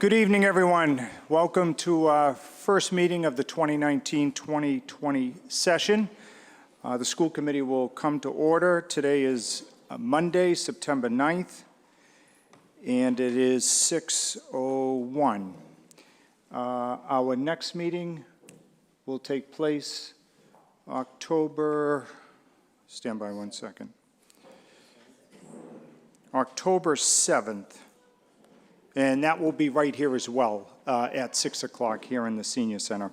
Good evening, everyone. Welcome to our first meeting of the 2019-2020 session. The school committee will come to order. Today is Monday, September 9th, and it is 6:01. Our next meeting will take place October 7th. And that will be right here as well at 6 o'clock here in the Senior Center.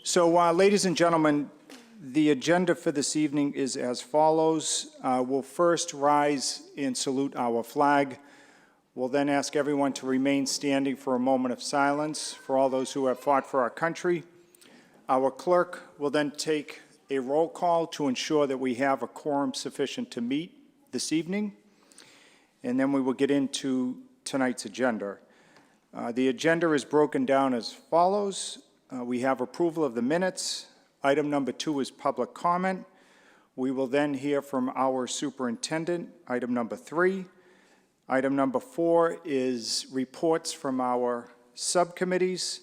So, ladies and gentlemen, the agenda for this evening is as follows. We'll first rise and salute our flag. We'll then ask everyone to remain standing for a moment of silence for all those who have fought for our country. Our clerk will then take a roll call to ensure that we have a quorum sufficient to meet this evening. And then we will get into tonight's agenda. The agenda is broken down as follows. We have approval of the minutes. Item number 2 is public comment. We will then hear from our superintendent. Item number 3. Item number 4 is reports from our subcommittees.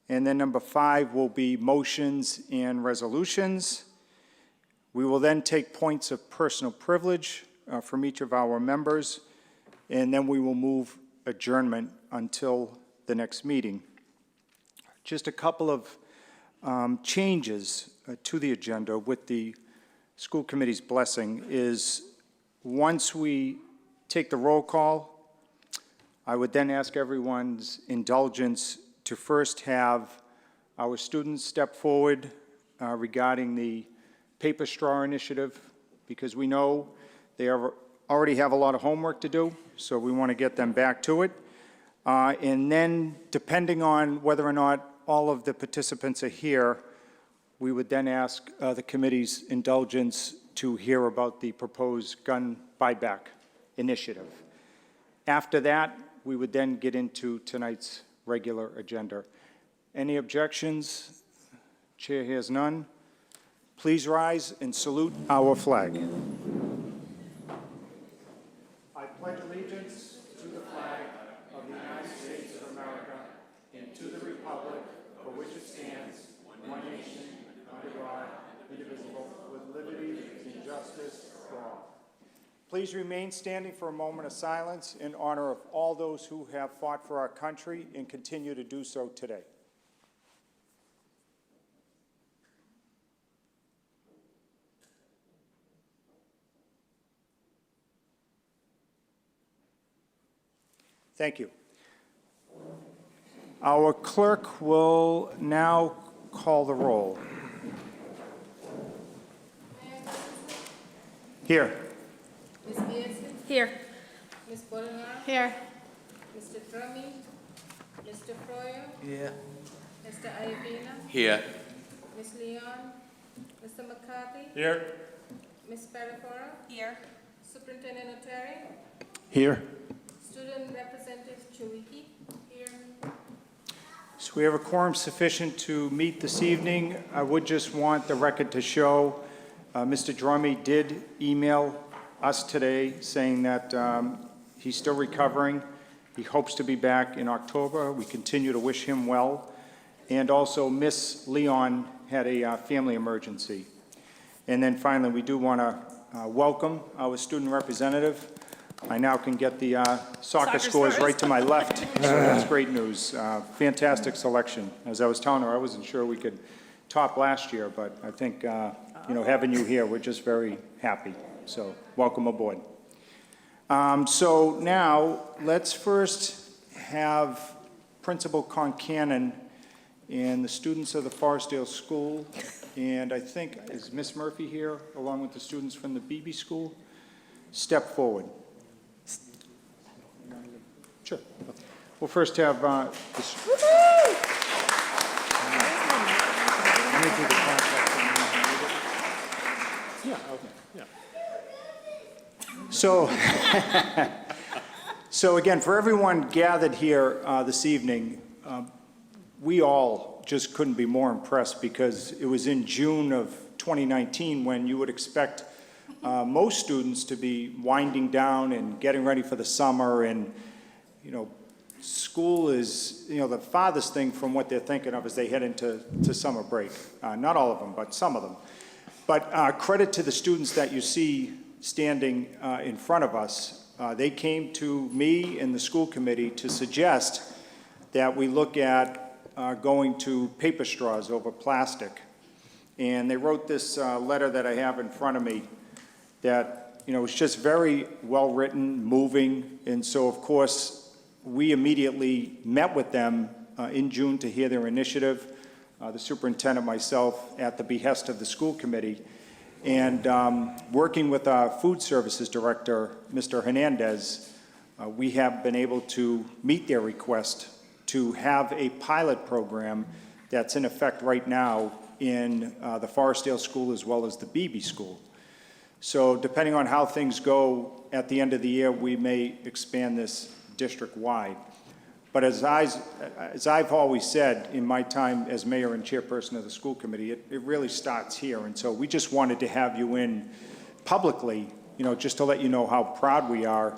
And then number 5 will be motions and resolutions. We will then take points of personal privilege from each of our members, and then we will move adjournment until the next meeting. Just a couple of changes to the agenda with the school committee's blessing is once we take the roll call, I would then ask everyone's indulgence to first have our students step forward regarding the paper straw initiative, because we know they already have a lot of homework to do, so we want to get them back to it. And then, depending on whether or not all of the participants are here, we would then ask the committee's indulgence to hear about the proposed gun buyback initiative. After that, we would then get into tonight's regular agenda. Any objections? Chair hears none. Please rise and salute our flag. I pledge allegiance to the flag of the United States of America and to the republic for which it stands, one nation, under God, indivisible, with liberty and justice for all. Please remain standing for a moment of silence in honor of all those who have fought for our country and continue to do so today. Thank you. Our clerk will now call the roll. Here. Ms. Beardsley? Here. Ms. Bollinger? Here. Mr. Drummy? Mr. Froyo? Here. Mr. Iavina? Here. Ms. Leon? Mr. McCarthy? Here. Ms. Perifora? Here. Superintendent Oteri? Here. Student Representative Chouiki? Here. So we have a quorum sufficient to meet this evening. I would just want the record to show Mr. Drummy did email us today saying that he's still recovering. He hopes to be back in October. We continue to wish him well. And also, Miss Leon had a family emergency. And then finally, we do want to welcome our student representative. I now can get the soccer scores right to my left, so that's great news. Fantastic selection. As I was telling her, I wasn't sure we could top last year, but I think, having you here, we're just very happy. So welcome aboard. So now, let's first have Principal Concannon and the students of the Forestdale School, and I think, is Miss Murphy here, along with the students from the Beebe School, step forward. Sure. We'll first have this. Let me do the contact. Yeah, okay, yeah. So again, for everyone gathered here this evening, we all just couldn't be more impressed because it was in June of 2019 when you would expect most students to be winding down and getting ready for the summer and, school is, the farthest thing from what they're thinking of as they head into summer break. Not all of them, but some of them. But credit to the students that you see standing in front of us. They came to me and the school committee to suggest that we look at going to paper straws over plastic. And they wrote this letter that I have in front of me that, it's just very well-written, moving. And so, of course, we immediately met with them in June to hear their initiative, the superintendent, myself, at the behest of the school committee. And working with our food services director, Mr. Hernandez, we have been able to meet their request to have a pilot program that's in effect right now in the Forestdale School as well as the Beebe School. So depending on how things go at the end of the year, we may expand this district-wide. But as I've always said in my time as mayor and chairperson of the school committee, it really starts here. And so we just wanted to have you in publicly, just to let you know how proud we are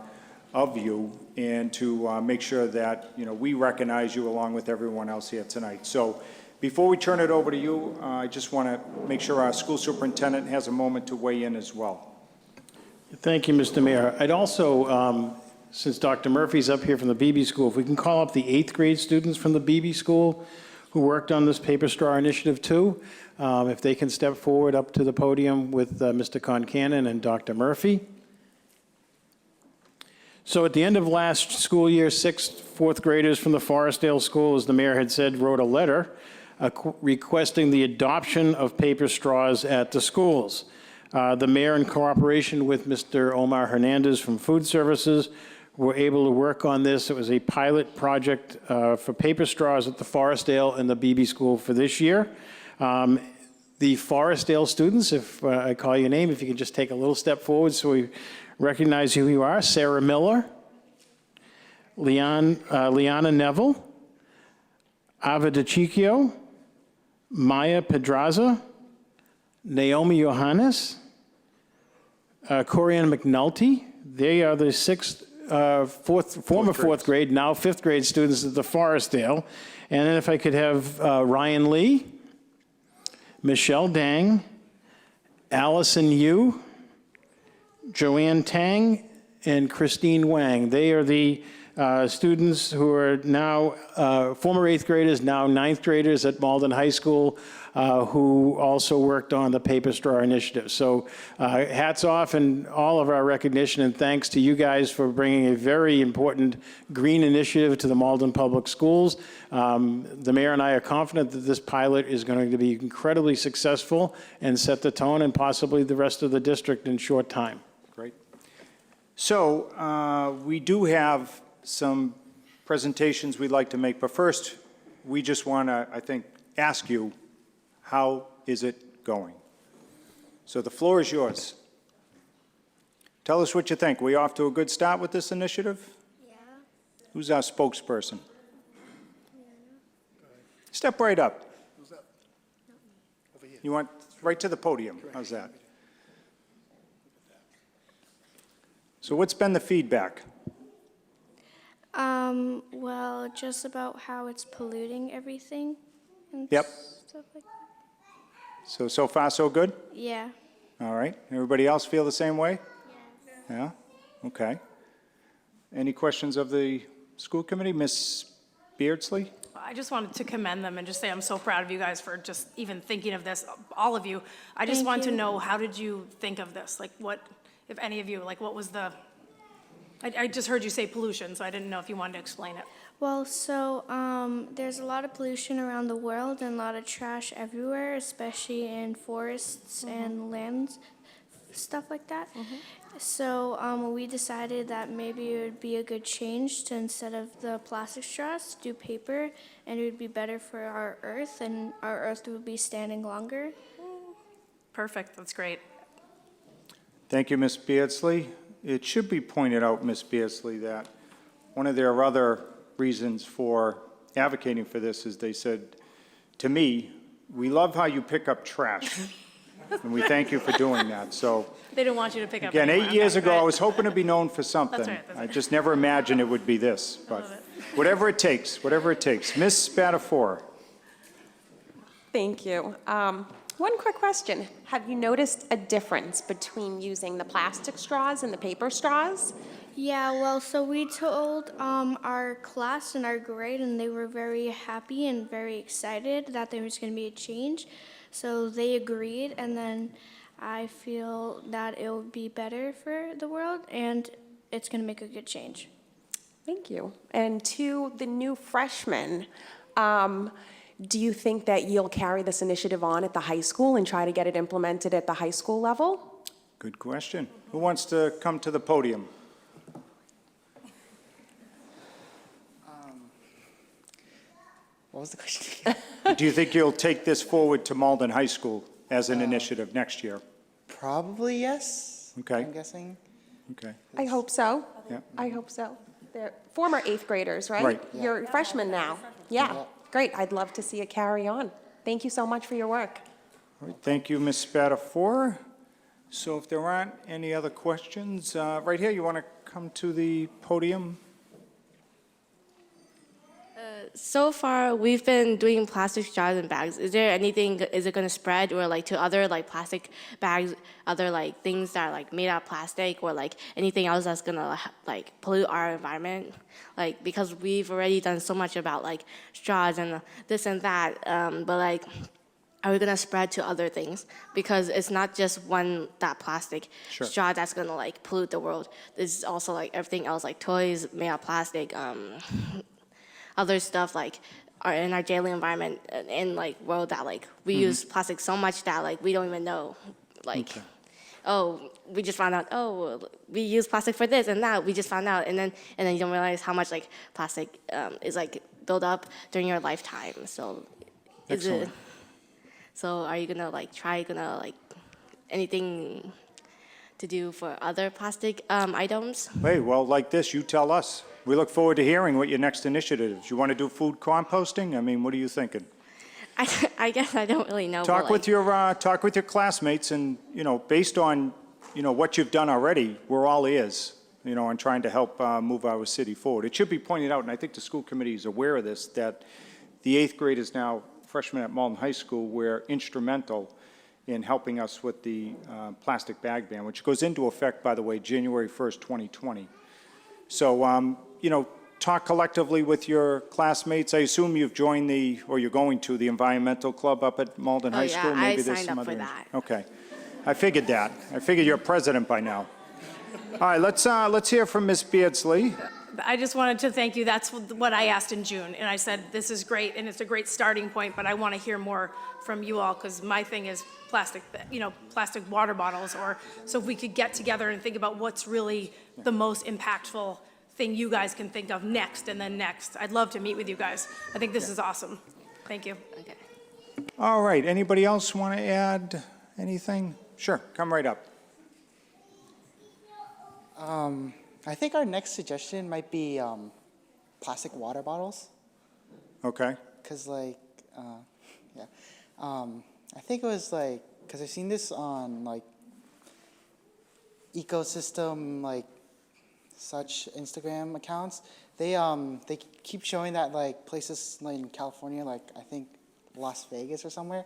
of you and to make sure that, we recognize you along with everyone else here tonight. So before we turn it over to you, I just want to make sure our school superintendent has a moment to weigh in as well. Thank you, Mr. Mayor. I'd also, since Dr. Murphy's up here from the Beebe School, if we can call up the 8th grade students from the Beebe School who worked on this paper straw initiative too, if they can step forward up to the podium with Mr. Concanon and Dr. Murphy. So at the end of last school year, 6th, 4th graders from the Forestdale School, as the mayor had said, wrote a letter requesting the adoption of paper straws at the schools. The mayor, in cooperation with Mr. Omar Hernandez from Food Services, were able to work on this. It was a pilot project for paper straws at the Forestdale and the Beebe School for this year. The Forestdale students, if I call your name, if you could just take a little step forward so we recognize who you are. Sarah Miller, Liana Neville, Ava DiCicchio, Maya Pedraza, Naomi Johannes, Corianne McNulty. They are the former fourth grade, now 5th grade students at the Forestdale. And then if I could have Ryan Lee, Michelle Dang, Allison Yu, Joanne Tang, and Christine Wang. They are the students who are now former 8th graders, now 9th graders at Malden High School, who also worked on the Paper Straw Initiative. So hats off and all of our recognition and thanks to you guys for bringing a very important green initiative to the Malden Public Schools. The mayor and I are confident that this pilot is going to be incredibly successful and set the tone and possibly the rest of the district in short time. Great. So we do have some presentations we'd like to make, but first we just want to, I think, ask you, how is it going? So the floor is yours. Tell us what you think. We off to a good start with this initiative? Yeah. Who's our spokesperson? Step right up. Who's that? Over here. You want right to the podium. How's that? So what's been the feedback? Well, just about how it's polluting everything and Yep. stuff like that. So far, so good? Yeah. All right. Everybody else feel the same way? Yeah? Okay. Any questions of the school committee? Ms. Beardsley? I just wanted to commend them and just say I'm so proud of you guys for just even thinking of this, all of you. I just Thank want to you. know, how did you think of this? Like what, if any of you, like what was the, I just heard you say pollution, so I didn't know if you wanted to explain it. Well, so there's a lot of pollution around the world and a lot of trash everywhere, especially in forests and lands, stuff like that. So we decided that maybe it would be a good change to, instead of the plastic straws, do paper, and it would be better for our earth, and our earth would be standing longer. Perfect, that's great. Thank you, Ms. Beardsley. It should be pointed out, Ms. Beardsley, that one of their other reasons for advocating for this is they said, to me, we love how you pick up trash. and we thank you for doing that. So, They didn't want you to pick up again, anymore. 8 years Okay, ago, I right. was hoping to be known for something. That's I right. just never imagined it would be this, but whatever it takes, whatever it takes. Ms. Spatafora. Thank you. One quick question. Have you noticed a difference between using the plastic straws and the paper straws? Yeah, well, so we told our class and our grade, and they were very happy and very excited that there was going to be a change. So they agreed, and then I feel that it will be better for the world, and it's going to make a good change. Thank you. And to the new freshmen, do you think that you'll carry this initiative on at the high school and try to get it implemented at the high school level? Good question. Who wants to come to the podium? What was the question? Do you think you'll take this forward to Malden High School as an initiative next year? Probably yes. Okay. I'm guessing. Okay. I hope so. Yeah. I hope so. They're former eighth graders, right? Right. You're freshmen now. Yeah, Yeah. great. I'd love to see it carry on. Thank you so much for your work. All right, thank you, Ms. Spatafora. So if there aren't any other questions, right here, you want to come to the podium? So far, we've been doing plastic straws and bags. Is there anything, is it going to spread or like to other like plastic bags, other like things that are like made out of plastic or like anything else that's going to like pollute our environment? Like, because we've already done so much about like straws and this and that, but like, are we going to spread to other things? Because it's not just that plastic Sure. straw that's going to like pollute the world. This is also like everything else, like toys made out of plastic, other stuff like are in our daily environment and like world that like we use plastic so much that like we don't even know like oh we just found out oh we use plastic for this and that we just found out and then you don't realize how much like plastic is like built up during your lifetime. So is Excellent. it so are you gonna like anything to do for other plastic items? Hey, well, like this, you tell us. We look forward to hearing what your next initiative is. You want to do food composting? I mean, what are you thinking? I guess I don't really know. but, Talk like, with your classmates, and based on what you've done already, we're all ears. On trying to help move our city forward. It should be pointed out, and I think the school committee is aware of this, that the 8th graders now, freshmen at Malden High School, were instrumental in helping us with the plastic bag ban, which goes into effect, by the way, January 1st, 2020. So, talk collectively with your classmates. I assume you've joined or you're going to the environmental club up at Malden High yeah, School? I Maybe there's signed some up for other- that. Okay. I figured that. I figured you're president by now. All right, let's hear from Ms. Beardsley. I just wanted to thank you. That's what I asked in June, and I said, this is great, and it's a great starting point, but I want to hear more from you all, because my thing is plastic water bottles, so if we could get together and think about what's really the most impactful thing you guys can think of next and then next. I'd love to meet with you guys. I think this is awesome. Thank you. Okay. All right, anybody else want to add anything? Sure, come right up. I think our next suggestion might be plastic water bottles. Okay, Cause I think it was cause I've seen this on ecosystem such Instagram accounts. They keep showing that places in California, I think Las Vegas or somewhere,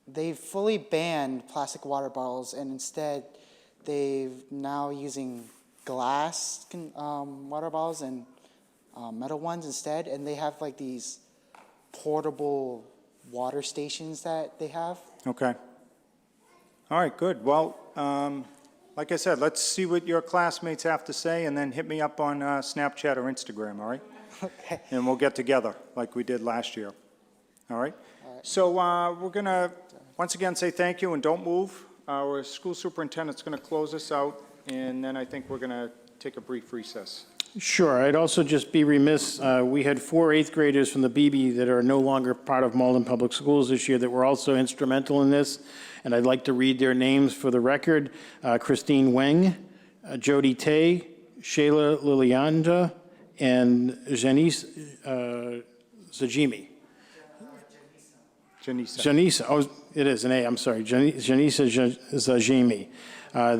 they've fully banned plastic water bottles, and instead they've now using glass water bottles and metal ones instead, and they have these portable water stations that they have. okay. All right, good. Well, like I said, let's see what your classmates have to say, and then hit me up on Snapchat or Instagram, all right? Okay. And we'll get together like we did last year. All right? So we're going to, once again, say thank you and don't move. Our school superintendent's going to close us out, and then I think we're going to take a brief recess. Sure, I'd also just be remiss, we had 4 8th graders from the BB that are no longer part of Malden Public Schools this year that were also instrumental in this, and I'd like to read their names for the record. Christine Weng, Jody Tay, Shayla Lilianda, and Janice Zajimi. Janisa, oh, it is an A, I'm sorry, Janisa Zajimi.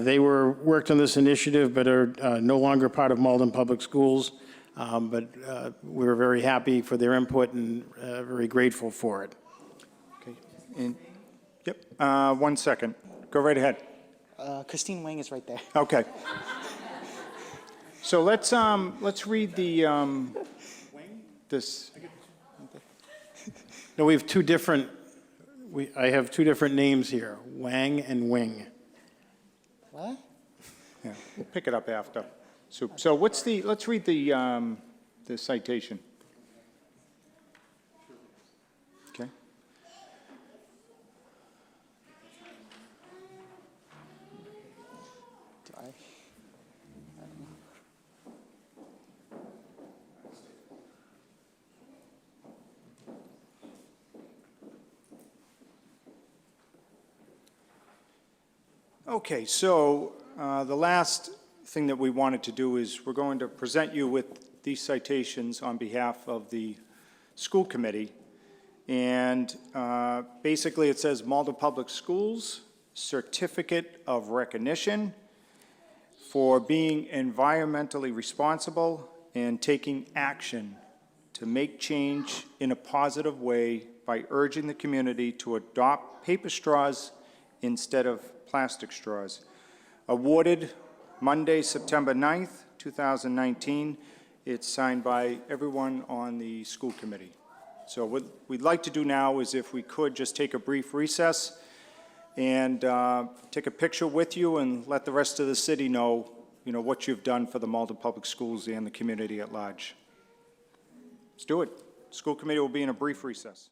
They worked on this initiative, but are no longer part of Malden Public Schools. But we were very happy for their input and very grateful for it. Okay. And, yep, 1 second. Go right ahead. Christine Wang is right there. Okay. So let's read the, this. No, we have two different, I have two different names here, Wang and Wing. What? Yeah, we'll pick it up after. So what's the, let's read the citation. Okay. Do I? Okay, so the last thing that we wanted to do is we're going to present you with these citations on behalf of the school committee. And basically it says Malden Public Schools Certificate of Recognition for being environmentally responsible and taking action to make change in a positive way by urging the community to adopt paper straws instead of plastic straws. Awarded Monday, September 9th, 2019. It's signed by everyone on the school committee. So what we'd like to do now is, if we could, just take a brief recess and take a picture with you and let the rest of the city know, what you've done for the Malden Public Schools and the community at large. Let's do it. School committee will be in a brief recess.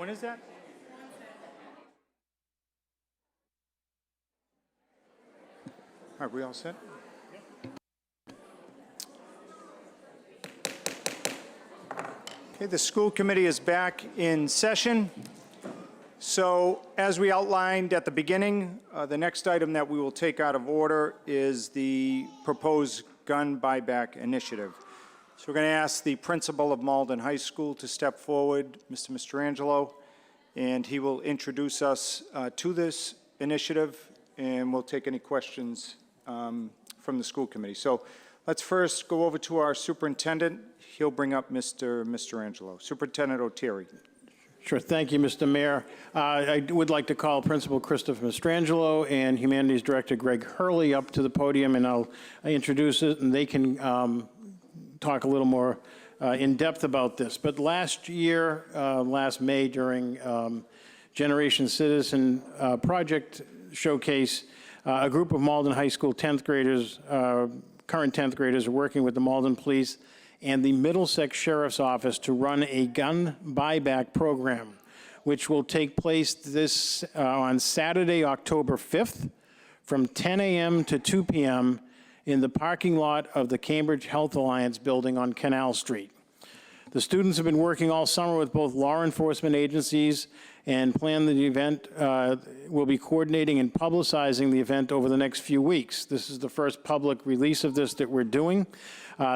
When is that? Are we all set? Okay, the school committee is back in session. So as we outlined at the beginning, the next item that we will take out of order is the proposed gun buyback initiative. So we're going to ask the principal of Malden High School to step forward, Mr. Mastrangelo, and he will introduce us to this initiative, and we'll take any questions from the school committee. So let's first go over to our superintendent. He'll bring up Mr. Mastrangelo. Superintendent O'Terry. Sure. Thank you, Mr. Mayor. I would like to call Principal Christopher Mastrangelo and Humanities Director Greg Hurley up to the podium, and I'll introduce it, and they can talk a little more in depth about this. But last year, last May, during Generation Citizen Project Showcase, a group of Malden High School 10th graders, current 10th graders, are working with the Malden Police and the Middlesex Sheriff's Office to run a gun buyback program, which will take place on Saturday, October 5th, from 10 a.m. to 2 p.m. in the parking lot of the Cambridge Health Alliance building on Canal Street. The students have been working all summer with both law enforcement agencies and plan the event. Will be coordinating and publicizing the event over the next few weeks. This is the first public release of this that we're doing.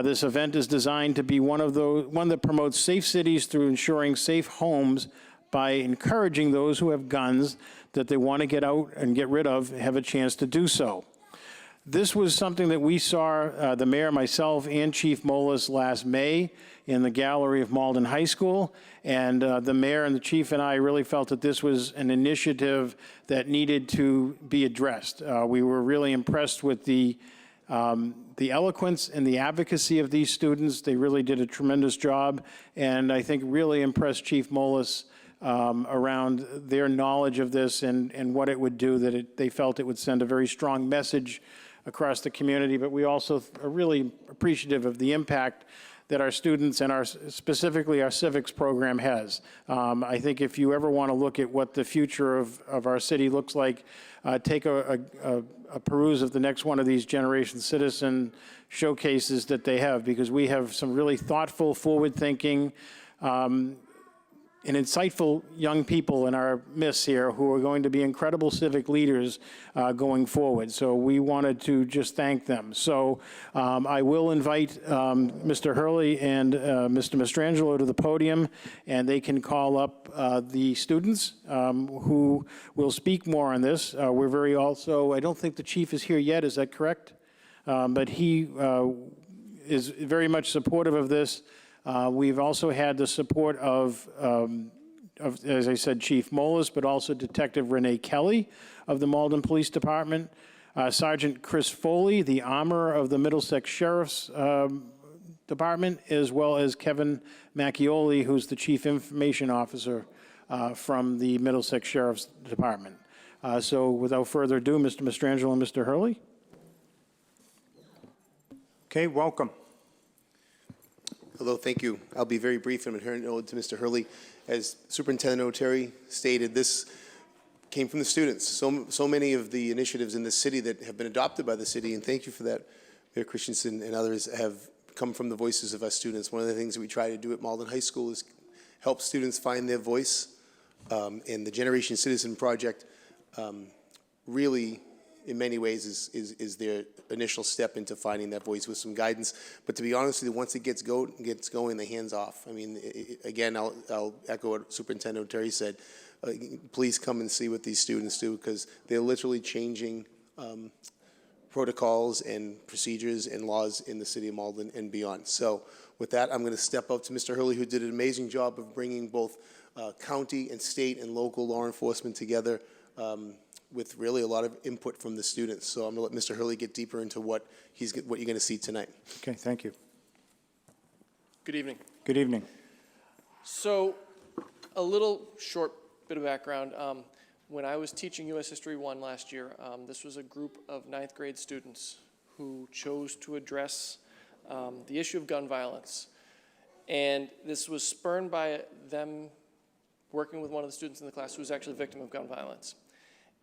This event is designed to be one that promotes safe cities through ensuring safe homes by encouraging those who have guns that they want to get out and get rid of have a chance to do so. This was something that we saw, the mayor, myself, and Chief Molas last May in the gallery of Malden High School, and the mayor and the chief and I really felt that this was an initiative that needed to be addressed. We were really impressed with the eloquence and the advocacy of these students. They really did a tremendous job, and I think really impressed Chief Molas around their knowledge of this and what it would do, that they felt it would send a very strong message across the community. But we also are really appreciative of the impact that our students and specifically our civics program has. I think if you ever want to look at what the future of our city looks like, take a peruse of the next one of these Generation Citizen showcases that they have, because we have some really thoughtful, forward-thinking, and insightful young people in our midst here who are going to be incredible civic leaders going forward. So we wanted to just thank them. So I will invite Mr. Hurley and Mr. Mastrangelo to the podium, and they can call up the students who will speak more on this. We're very also, I don't think the chief is here yet, is that correct? But he is very much supportive of this. We've also had the support of, as I said, Chief Molas, but also Detective Renee Kelly of the Malden Police Department, Sergeant Chris Foley, the armorer of the Middlesex Sheriff's Department, as well as Kevin Macchioli, who's the Chief Information Officer from the Middlesex Sheriff's Department. So without further ado, Mr. Mastrangelo and Mr. Hurley. Okay, welcome. Hello, thank you. I'll be very brief. I'm turning it over to Mr. Hurley. As Superintendent O'Terry stated, this came from the students. So many of the initiatives in the city that have been adopted by the city, and thank you for that, Mayor Christensen and others, have come from the voices of us students. One of the things that we try to do at Malden High School is help students find their voice, and the Generation Citizen Project really, in many ways, is their initial step into finding that voice with some guidance. But to be honest with you, once it gets going, the hands off. I mean, again, I'll echo what Superintendent O'Terry said. Please come and see what these students do, because they're literally changing protocols and procedures and laws in the city of Malden and beyond. So with that, I'm going to step up to Mr. Hurley, who did an amazing job of bringing both county and state and local law enforcement together with really a lot of input from the students. So I'm going to let Mr. Hurley get deeper into what you're going to see tonight. Okay, thank you. Good evening. Good evening. So a little short bit of background. When I was teaching U.S. History 1 last year, this was a group of 9th grade students who chose to address the issue of gun violence. And this was spurred by them working with one of the students in the class who's actually a victim of gun violence.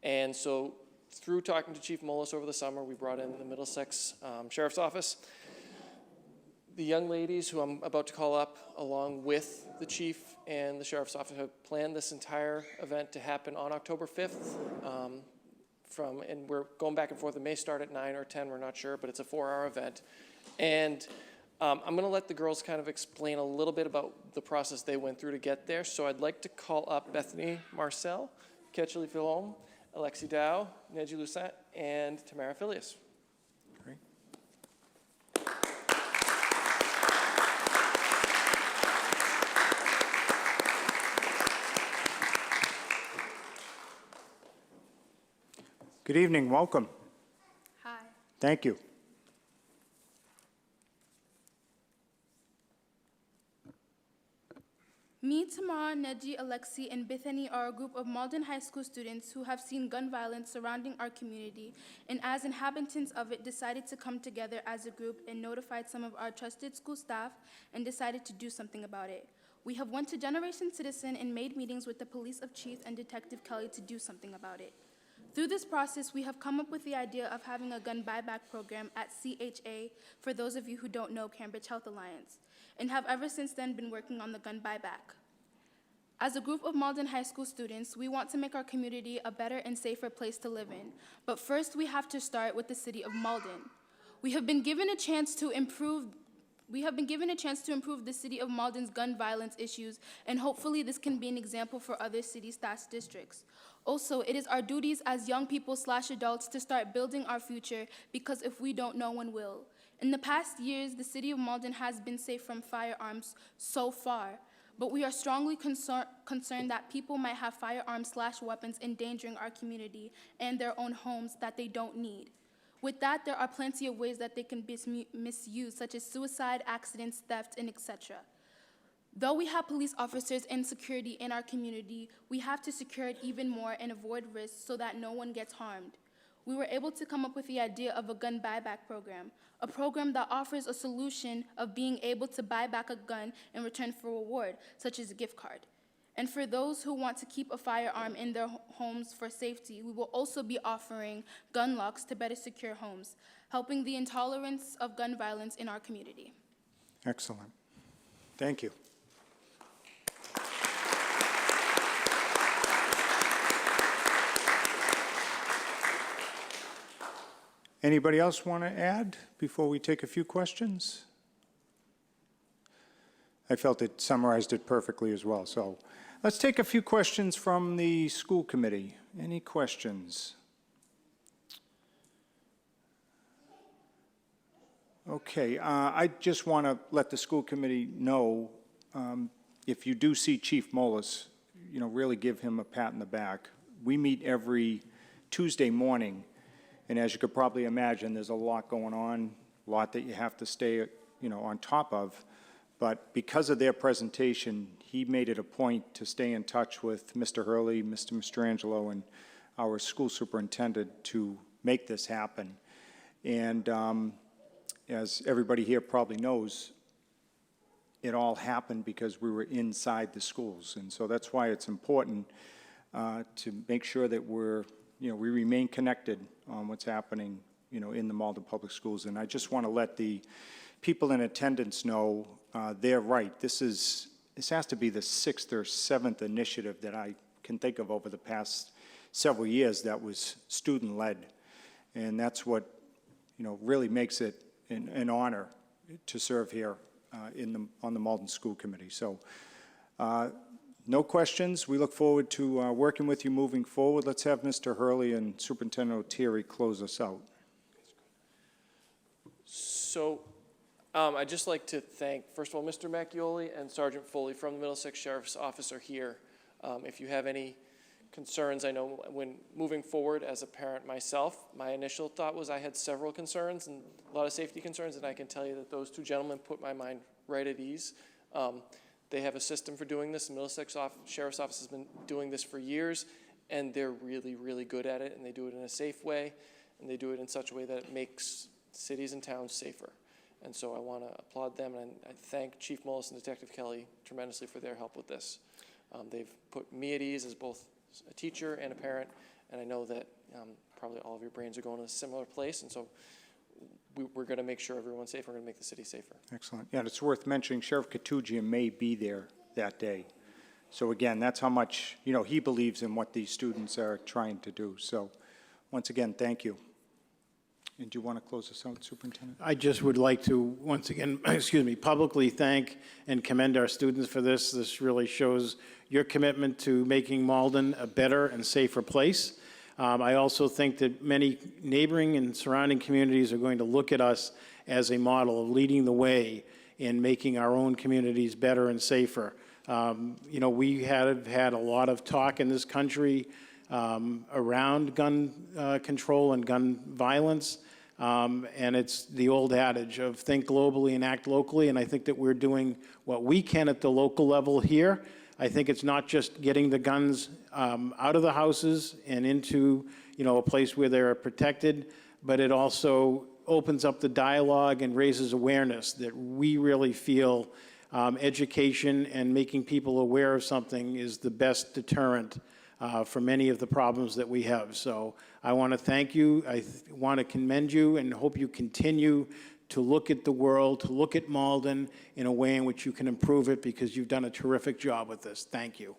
And so through talking to Chief Mullis over the summer, we brought in the Middlesex Sheriff's Office. The young ladies who I'm about to call up, along with the chief and the sheriff's office, have planned this entire event to happen on October 5th. And we're going back and forth. It may start at 9 or 10, we're not sure, but it's a 4-hour event. And I'm going to let the girls kind of explain a little bit about the process they went through to get there. So I'd like to call up Bethany Marcel, Ketchely Philom, Alexi Dow, Neji Lucet, and Tamara Filius. Great. Good evening, welcome. Hi. Thank you. Me, Tamara, Neji, Alexi, and Bethany are a group of Malden High School students who have seen gun violence surrounding our community, and as inhabitants of it, decided to come together as a group and notified some of our trusted school staff and decided to do something about it. We have went to Generation Citizen and made meetings with the Police of Chief and Detective Kelly to do something about it. Through this process, we have come up with the idea of having a gun buyback program at CHA, for those of you who don't know Cambridge Health Alliance, and have ever since then been working on the gun buyback. As a group of Malden High School students, we want to make our community a better and safer place to live in. But first, we have to start with the city of Malden. We have been given a chance to improve the city of Malden's gun violence issues, and hopefully this can be an example for other city/districts. Also, it is our duties as young people/adults to start building our future, because if we don't, no one will. In the past years, the city of Malden has been safe from firearms so far, but we are strongly concerned that people might have firearms/weapons endangering our community and their own homes that they don't need. With that, there are plenty of ways that they can be misused, such as suicide, accidents, theft, and etc. Though we have police officers and security in our community, we have to secure it even more and avoid risks so that no one gets harmed. We were able to come up with the idea of a gun buyback program, a program that offers a solution of being able to buy back a gun in return for a reward, such as a gift card. And for those who want to keep a firearm in their homes for safety, we will also be offering gun locks to better secure homes, helping the intolerance of gun violence in our community. Excellent. Thank you. Anybody else want to add before we take a few questions? I felt it summarized it perfectly as well. So let's take a few questions from the school committee. Any questions? Okay, I just want to let the school committee know, if you do see Chief Mullis, really give him a pat in the back. We meet every Tuesday morning, and as you could probably imagine, there's a lot going on, a lot that you have to stay, on top of. But because of their presentation, he made it a point to stay in touch with Mr. Hurley, Mr. Mastrangelo, and our school superintendent to make this happen. And as everybody here probably knows, it all happened because we were inside the schools. And so that's why it's important to make sure that we remain connected on what's happening, in the Malden Public Schools. And I just want to let the people in attendance know they're right. This has to be the 6th or 7th initiative that I can think of over the past several years that was student-led. And that's what, really makes it an honor to serve here on the Malden School Committee. So no questions. We look forward to working with you moving forward. Let's have Mr. Hurley and Superintendent O'Teary close us out. So I'd just like to thank, first of all, Mr. Macchioli and Sergeant Foley from the Middlesex Sheriff's Office are here. If you have any concerns, I know when moving forward as a parent myself, my initial thought was I had several concerns and a lot of safety concerns, and I can tell you that those two gentlemen put my mind right at ease. They have a system for doing this. The Middlesex Sheriff's Office has been doing this for years, and they're really, really good at it, and they do it in a safe way, and they do it in such a way that it makes cities and towns safer. And so I want to applaud them, and I thank Chief Mullis and Detective Kelly tremendously for their help with this. They've put me at ease as both a teacher and a parent, and I know that probably all of your brains are going to a similar place, and so we're going to make sure everyone's safe. We're going to make the city safer. Excellent. Yeah, and it's worth mentioning Sheriff Katugian may be there that day. So again, that's how much, he believes in what these students are trying to do. So once again, thank you. And do you want to close this out, Superintendent? I just would like to, once again, publicly thank and commend our students for this. This really shows your commitment to making Malden a better and safer place. I also think that many neighboring and surrounding communities are going to look at us as a model of leading the way in making our own communities better and safer. We have had a lot of talk in this country around gun control and gun violence. And it's the old adage of think globally and act locally, and I think that we're doing what we can at the local level here. I think it's not just getting the guns out of the houses and into, a place where they're protected, but it also opens up the dialogue and raises awareness that we really feel education and making people aware of something is the best deterrent for many of the problems that we have. So I want to thank you. I want to commend you and hope you continue to look at the world, to look at Malden in a way in which you can improve it, because you've done a terrific job with this. Thank you.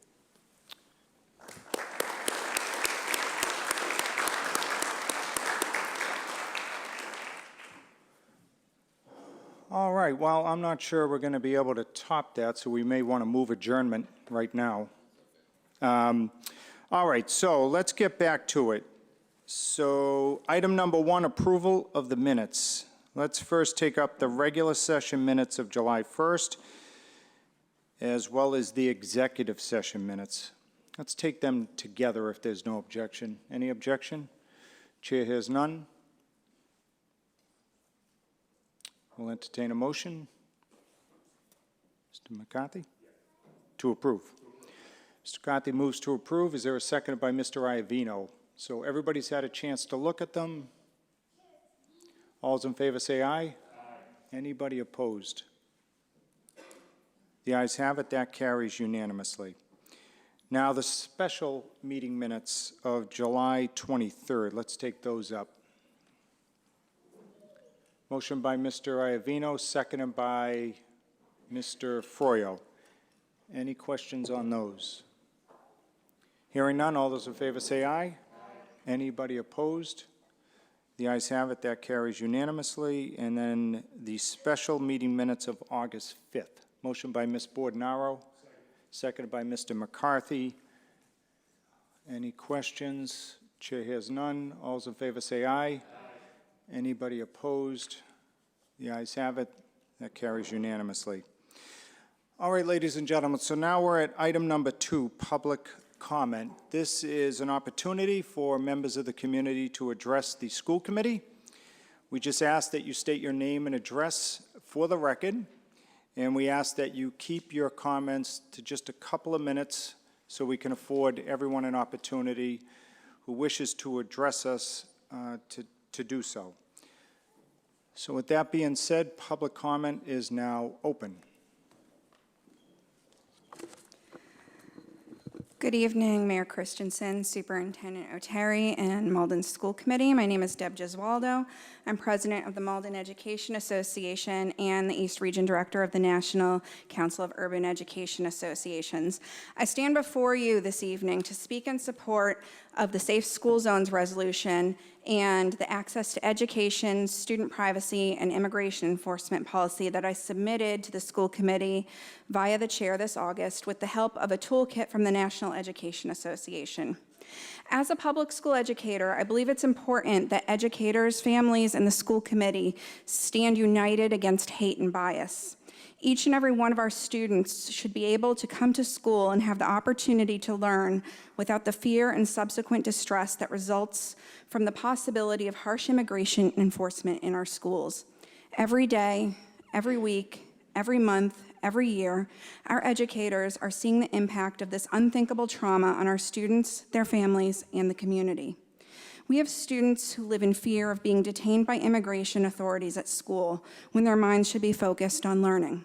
All right, well, I'm not sure we're going to be able to top that, so we may want to move adjournment right now. All right, so let's get back to it. So item number 1, approval of the minutes. Let's first take up the regular session minutes of July 1st, as well as the executive session minutes. Let's take them together if there's no objection. Any objection? Chair hears none. We'll entertain a motion. Mr. McCarthy? To approve. Mr. McCarthy moves to approve. Is there a second by Mr. Iavino? So everybody's had a chance to look at them. All those in favor say aye. Aye. Anybody opposed? The ayes have it. That carries unanimously. Now the special meeting minutes of July 23rd. Let's take those up. Motion by Mr. Iavino, seconded by Mr. Froyo. Any questions on those? Hearing none, all those in favor say aye. Aye. Anybody opposed? The ayes have it. That carries unanimously. And then the special meeting minutes of August 5th. Motion by Ms. Bordenaro, seconded by Mr. McCarthy. Any questions? Chair hears none. All those in favor say aye. Aye. Anybody opposed? The ayes have it. That carries unanimously. All right, ladies and gentlemen, so now we're at item number 2, public comment. This is an opportunity for members of the community to address the school committee. We just ask that you state your name and address for the record, and we ask that you keep your comments to just a couple of minutes so we can afford everyone an opportunity who wishes to address us to do so. So with that being said, public comment is now open. Good evening, Mayor Christensen, Superintendent O'Terry, and Malden School Committee. My name is Deb Gesualdo. I'm president of the Malden Education Association and the East Region Director of the National Council of Urban Education Associations. I stand before you this evening to speak in support of the Safe School Zones resolution and the access to education, student privacy, and immigration enforcement policy that I submitted to the school committee via the chair this August with the help of a toolkit from the National Education Association. As a public school educator, I believe it's important that educators, families, and the school committee stand united against hate and bias. Each and every one of our students should be able to come to school and have the opportunity to learn without the fear and subsequent distress that results from the possibility of harsh immigration enforcement in our schools. Every day, every week, every month, every year, our educators are seeing the impact of this unthinkable trauma on our students, their families, and the community. We have students who live in fear of being detained by immigration authorities at school when their minds should be focused on learning.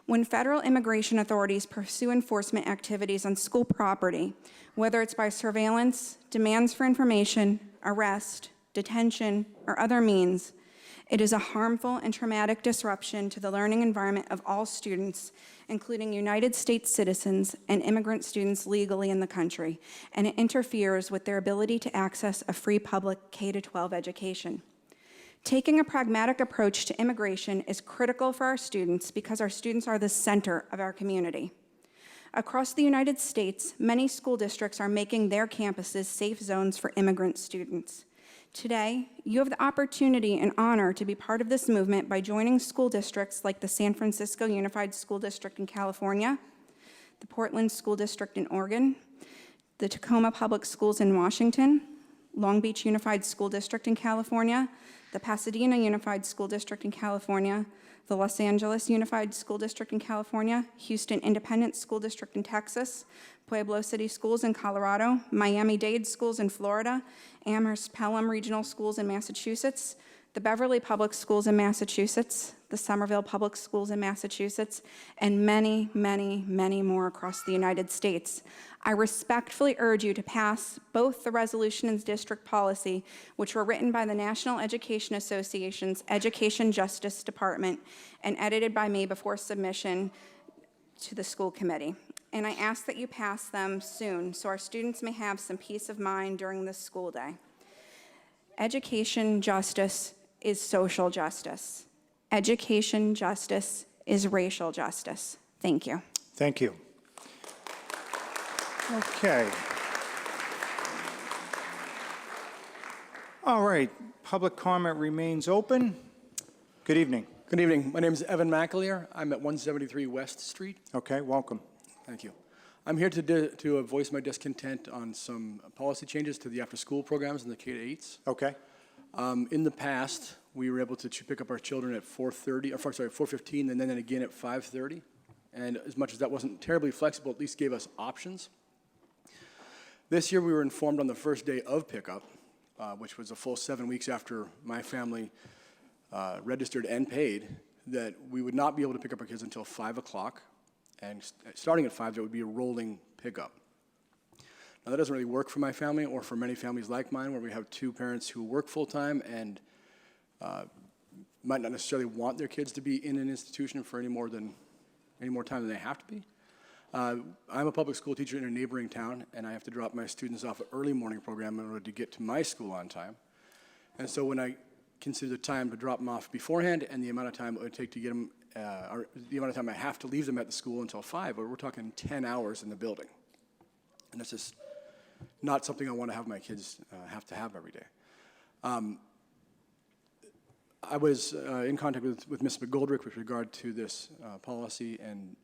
When federal immigration authorities pursue enforcement activities on school property, whether it's by surveillance, demands for information, arrest, detention, or other means, it is a harmful and traumatic disruption to the learning environment of all students, including United States citizens and immigrant students legally in the country, and it interferes with their ability to access a free public K-12 education. Taking a pragmatic approach to immigration is critical for our students because our students are the center of our community. Across the United States, many school districts are making their campuses safe zones for immigrant students. Today, you have the opportunity and honor to be part of this movement by joining school districts like the San Francisco Unified School District in California, the Portland School District in Oregon, the Tacoma Public Schools in Washington, Long Beach Unified School District in California, the Pasadena Unified School District in California, the Los Angeles Unified School District in California, Houston Independent School District in Texas, Pueblo City Schools in Colorado, Miami-Dade Schools in Florida, Amherst-Pelham Regional Schools in Massachusetts, the Beverly Public Schools in Massachusetts, the Somerville Public Schools in Massachusetts, and many, many, many more across the United States. I respectfully urge you to pass both the resolution and district policy, which were written by the National Education Association's Education Justice Department and edited by me before submission to the school committee. And I ask that you pass them soon so our students may have some peace of mind during this school day. Education justice is social justice. Education justice is racial justice. Thank you. Thank you. Okay. All right, public comment remains open. Good evening. Good evening. My name is Evan McAleer. I'm at 173 West Street. Okay, welcome. Thank you. I'm here to voice my discontent on some policy changes to the after-school programs in the K-8s. Okay. In the past, we were able to pick up our children at 4:15, and then again at 5:30. And as much as that wasn't terribly flexible, at least gave us options. This year, we were informed on the first day of pickup, which was a full 7 weeks after my family registered and paid, that we would not be able to pick up our kids until 5 o'clock. And starting at 5, there would be a rolling pickup. Now, that doesn't really work for my family or for many families like mine, where we have two parents who work full-time and might not necessarily want their kids to be in an institution for any more time than they have to be. I'm a public school teacher in a neighboring town, and I have to drop my students off at early morning program in order to get to my school on time. And so when I consider the time to drop them off beforehand and the amount of time it would take to get them, or the amount of time I have to leave them at the school until 5, we're talking 10 hours in the building. And that's just not something I want to have my kids have to have every day. I was in contact with Ms. McGoldrick with regard to this policy and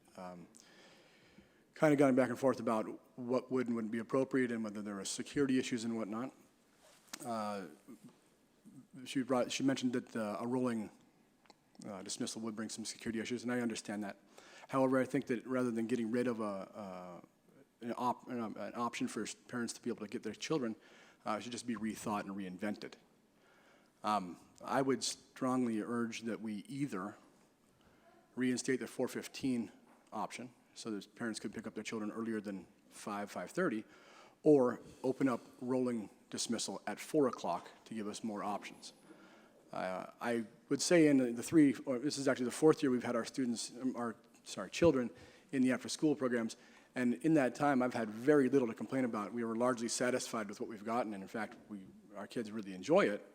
kind of gone back and forth about what would and wouldn't be appropriate and whether there were security issues and whatnot. She mentioned that a rolling dismissal would bring some security issues, and I understand that. However, I think that rather than getting rid of an option for parents to be able to get their children, it should just be rethought and reinvented. I would strongly urge that we either reinstate the 4:15 option, so that parents could pick up their children earlier than 5:30, or open up rolling dismissal at 4 o'clock to give us more options. I would say in this is actually the 4th year we've had our children in the after-school programs, and in that time I've had very little to complain about. We were largely satisfied with what we've gotten, and in fact, our kids really enjoy it.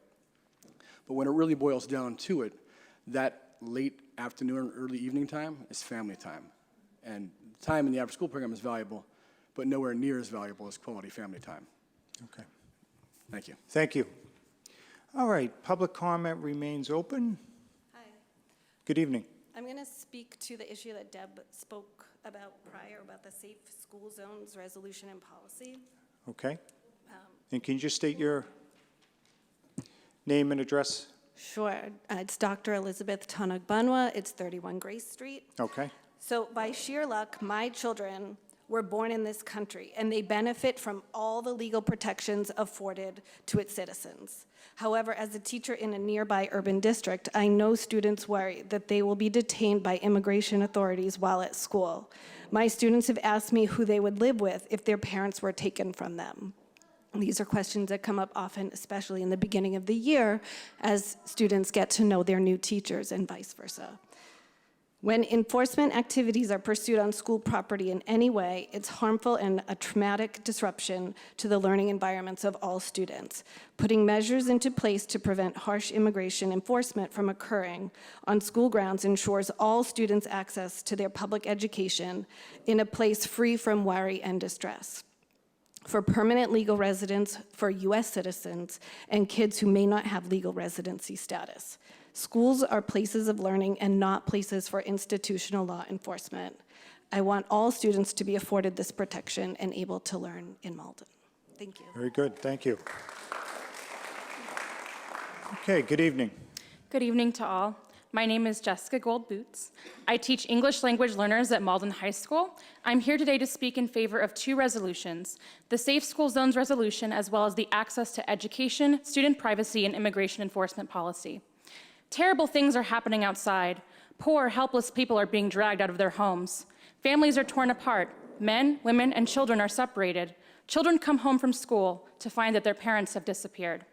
But when it really boils down to it, that late afternoon, early evening time is family time. And time in the after-school program is valuable, but nowhere near as valuable as quality family time. Okay. Thank you. Thank you. All right, public comment remains open. Hi. Good evening. I'm going to speak to the issue that Deb spoke about prior, about the safe school zones resolution and policy. Okay. And can you just state your name and address? Sure. It's Dr. Elizabeth Tanag Banwa. It's 31 Grace Street. Okay. So by sheer luck, my children were born in this country, and they benefit from all the legal protections afforded to its citizens. However, as a teacher in a nearby urban district, I know students worry that they will be detained by immigration authorities while at school. My students have asked me who they would live with if their parents were taken from them. These are questions that come up often, especially in the beginning of the year, as students get to know their new teachers and vice versa. When enforcement activities are pursued on school property in any way, it's harmful and a traumatic disruption to the learning environments of all students. Putting measures into place to prevent harsh immigration enforcement from occurring on school grounds ensures all students access to their public education in a place free from worry and distress. For permanent legal residents, for U.S. citizens, and kids who may not have legal residency status. Schools are places of learning and not places for institutional law enforcement. I want all students to be afforded this protection and able to learn in Malden. Thank you. Very good, thank you. Okay, good evening. Good evening to all. My name is Jessica Gold-Boots. I teach English language learners at Malden High School. I'm here today to speak in favor of two resolutions, the Safe School Zones resolution, as well as the Access to Education, Student Privacy, and Immigration Enforcement Policy. Terrible things are happening outside. Poor, helpless people are being dragged out of their homes. Families are torn apart. Men, women, and children are separated. Children come home from school to find that their parents have disappeared.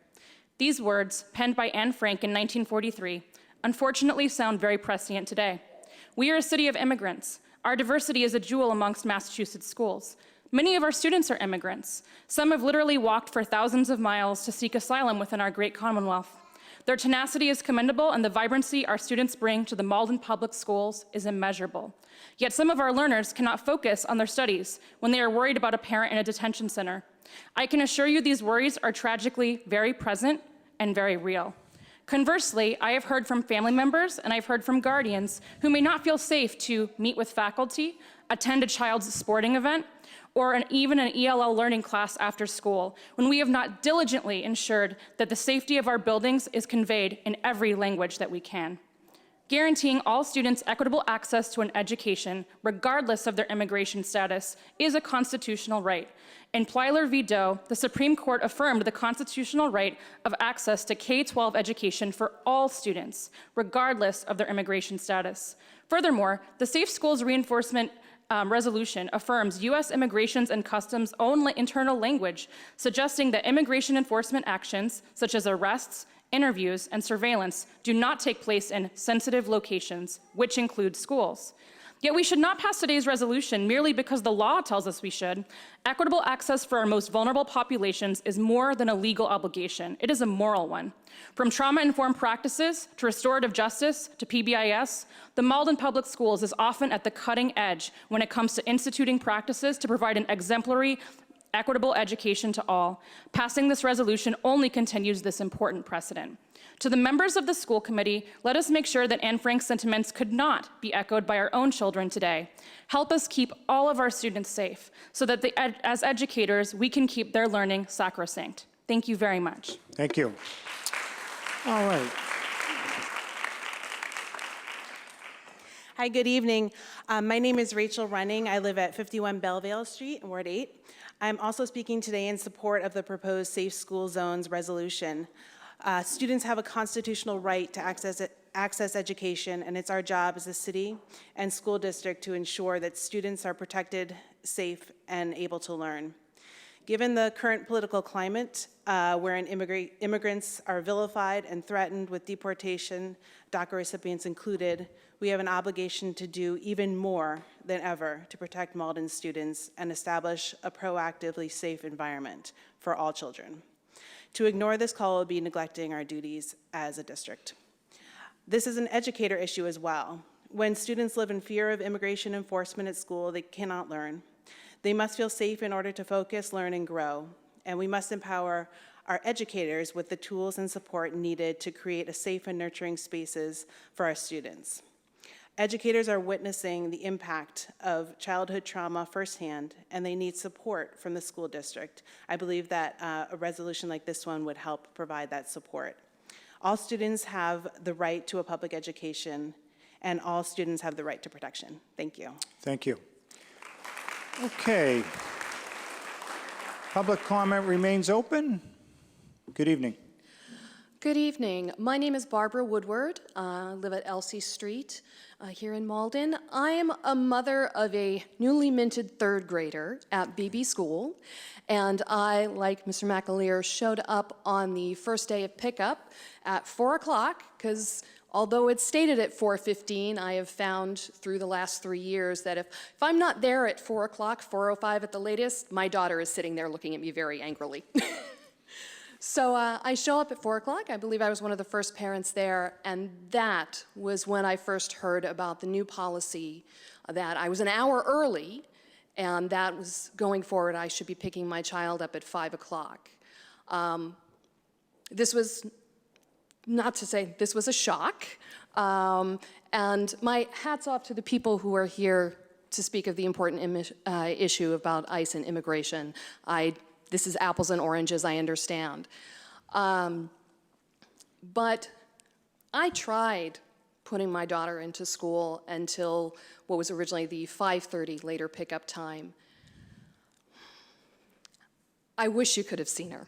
These words, penned by Anne Frank in 1943, unfortunately sound very prescient today. We are a city of immigrants. Our diversity is a jewel amongst Massachusetts schools. Many of our students are immigrants. Some have literally walked for thousands of miles to seek asylum within our great Commonwealth. Their tenacity is commendable, and the vibrancy our students bring to the Malden Public Schools is immeasurable. Yet some of our learners cannot focus on their studies when they are worried about a parent in a detention center. I can assure you these worries are tragically very present and very real. Conversely, I have heard from family members and I've heard from guardians who may not feel safe to meet with faculty, attend a child's sporting event, or even an ELL learning class after school, when we have not diligently ensured that the safety of our buildings is conveyed in every language that we can. Guaranteeing all students equitable access to an education, regardless of their immigration status, is a constitutional right. In Plyler v. Doe, the Supreme Court affirmed the constitutional right of access to K-12 education for all students, regardless of their immigration status. Furthermore, the Safe Schools Reinforcement resolution affirms U.S. Immigrations and Customs' own internal language, suggesting that immigration enforcement actions, such as arrests, interviews, and surveillance, do not take place in sensitive locations, which include schools. Yet we should not pass today's resolution merely because the law tells us we should. Equitable access for our most vulnerable populations is more than a legal obligation. It is a moral one. From trauma-informed practices to restorative justice to PBIS, the Malden Public Schools is often at the cutting edge when it comes to instituting practices to provide an exemplary, equitable education to all. Passing this resolution only continues this important precedent. To the members of the school committee, let us make sure that Anne Frank's sentiments could not be echoed by our own children today. Help us keep all of our students safe so that as educators, we can keep their learning sacrosanct. Thank you very much. Thank you. All right. Hi, good evening. My name is Rachel Running. I live at 51 Bellevale Street in Ward 8. I'm also speaking today in support of the proposed Safe School Zones resolution. Students have a constitutional right to access education, and it's our job as a city and school district to ensure that students are protected, safe, and able to learn. Given the current political climate, wherein immigrants are vilified and threatened with deportation, DACA recipients included, we have an obligation to do even more than ever to protect Malden students and establish a proactively safe environment for all children. To ignore this call would be neglecting our duties as a district. This is an educator issue as well. When students live in fear of immigration enforcement at school, they cannot learn. They must feel safe in order to focus, learn, and grow. And we must empower our educators with the tools and support needed to create a safe and nurturing spaces for our students. Educators are witnessing the impact of childhood trauma firsthand, and they need support from the school district. I believe that a resolution like this one would help provide that support. All students have the right to a public education, and all students have the right to protection. Thank you. Thank you. Okay. Public comment remains open. Good evening. Good evening. My name is Barbara Woodward. I live at Elsie Street here in Malden. I am a mother of a newly minted third grader at BB School, and I, like Mr. McAleer, showed up on the first day of pickup at 4 o'clock because although it's stated at 4:15, I have found through the last 3 years that if I'm not there at 4 o'clock, 4:05 at the latest, my daughter is sitting there looking at me very angrily. So I show up at 4 o'clock. I believe I was one of the first parents there, and that was when I first heard about the new policy that I was an hour early, and that was going forward, I should be picking my child up at 5 o'clock. This was, not to say this was a shock, and my hat's off to the people who are here to speak of the important issue about ICE and immigration. This is apples and oranges, I understand. But I tried putting my daughter into school until what was originally the 5:30 later pickup time. I wish you could have seen her.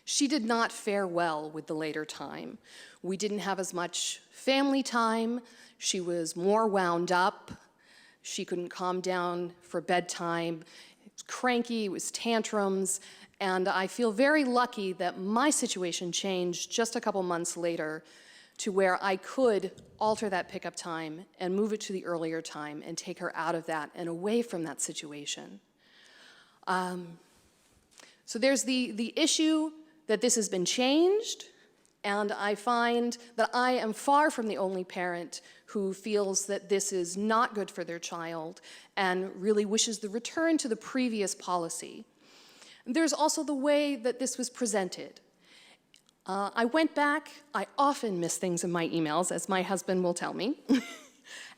She did not fare well with the later time. We didn't have as much family time. She was more wound up. She couldn't calm down for bedtime. It was cranky, it was tantrums, and I feel very lucky that my situation changed just a couple months later to where I could alter that pickup time and move it to the earlier time and take her out of that and away from that situation. So there's the issue that this has been changed, and I find that I am far from the only parent who feels that this is not good for their child and really wishes the return to the previous policy. There's also the way that this was presented. I went back, I often miss things in my emails, as my husband will tell me,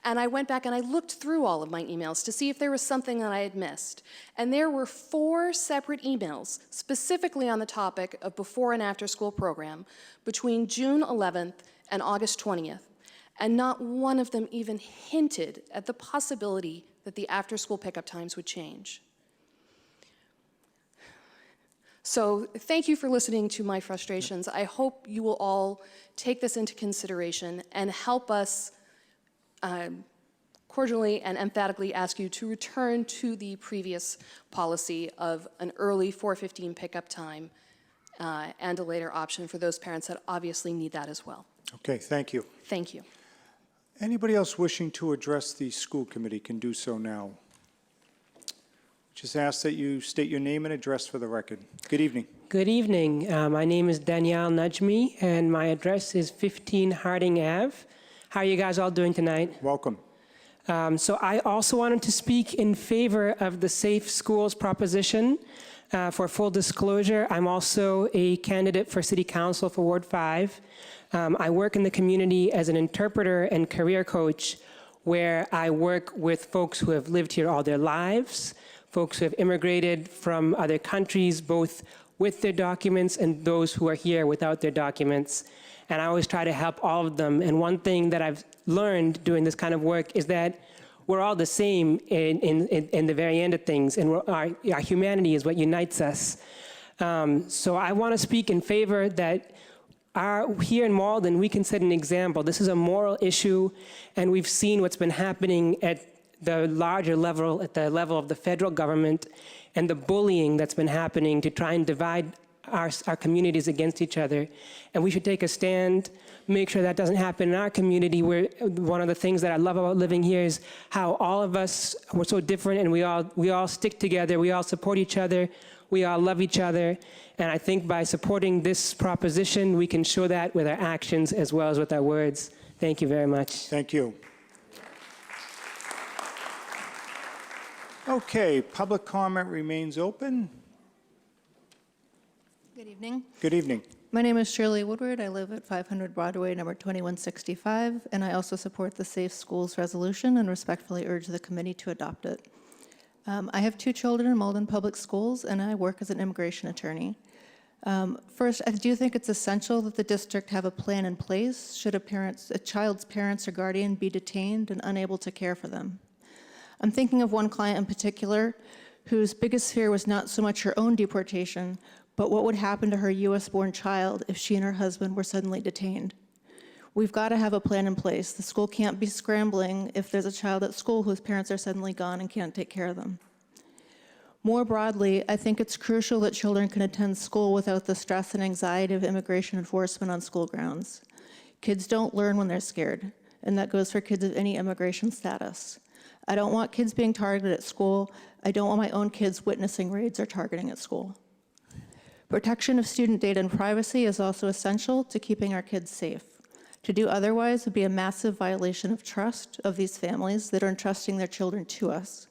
and I went back and I looked through all of my emails to see if there was something that I had missed. And there were 4 separate emails specifically on the topic of before and after school program between June 11th and August 20th. And not one of them even hinted at the possibility that the after-school pickup times would change. So thank you for listening to my frustrations. I hope you will all take this into consideration and help us cordially and emphatically ask you to return to the previous policy of an early 4:15 pickup time and a later option for those parents that obviously need that as well. Okay, thank you. Thank you. Anybody else wishing to address the school committee can do so now. Just ask that you state your name and address for the record. Good evening. Good evening. My name is Danielle Najmi, and my address is 15 Harding Ave. How are you guys all doing tonight? Welcome. So I also wanted to speak in favor of the Safe Schools proposition. For full disclosure, I'm also a candidate for City Council for Ward 5. I work in the community as an interpreter and career coach, where I work with folks who have lived here all their lives, folks who have immigrated from other countries, both with their documents and those who are here without their documents. And I always try to help all of them. And one thing that I've learned doing this kind of work is that we're all the same in the very end of things, and our humanity is what unites us. So I want to speak in favor that here in Malden, we can set an example. This is a moral issue, and we've seen what's been happening at the larger level, at the level of the federal government, and the bullying that's been happening to try and divide our communities against each other. And we should take a stand, make sure that doesn't happen in our community. Where one of the things that I love about living here is how all of us, we're so different, and we all stick together, we all support each other, we all love each other. And I think by supporting this proposition, we can show that with our actions as well as with our words. Thank you very much. Thank you. Okay, public comment remains open. Good evening. Good evening. My name is Shirley Woodward. I live at 500 Broadway, number 2165, and I also support the Safe Schools resolution and respectfully urge the committee to adopt it. I have 2 children in Malden Public Schools, and I work as an immigration attorney. First, I do think it's essential that the district have a plan in place should a child's parents or guardian be detained and unable to care for them. I'm thinking of one client in particular whose biggest fear was not so much her own deportation, but what would happen to her US-born child if she and her husband were suddenly detained. We've got to have a plan in place. The school can't be scrambling if there's a child at school whose parents are suddenly gone and can't take care of them. More broadly, I think it's crucial that children can attend school without the stress and anxiety of immigration enforcement on school grounds. Kids don't learn when they're scared, and that goes for kids of any immigration status. I don't want kids being targeted at school. I don't want my own kids witnessing raids or targeting at school. Protection of student data and privacy is also essential to keeping our kids safe. To do otherwise would be a massive violation of trust of these families that are entrusting their children to us.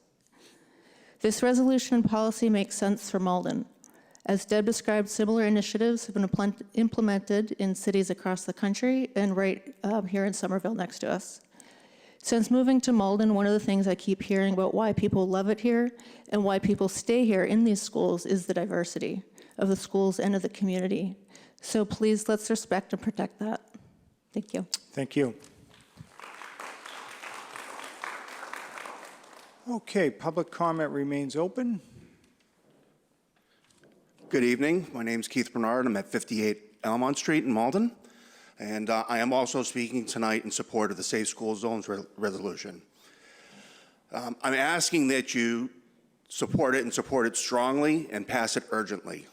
This resolution and policy makes sense for Malden. As Deb described, similar initiatives have been implemented in cities across the country and right here in Somerville next to us. Since moving to Malden, one of the things I keep hearing about why people love it here and why people stay here in these schools is the diversity of the schools and of the community. So please, let's respect and protect that. Thank you. Thank you. Okay, public comment remains open. Good evening. My name is Keith Bernard. I'm at 58 Elmont Street in Malden. And I am also speaking tonight in support of the Safe School Zones resolution. I'm asking that you support it and support it strongly and pass it urgently.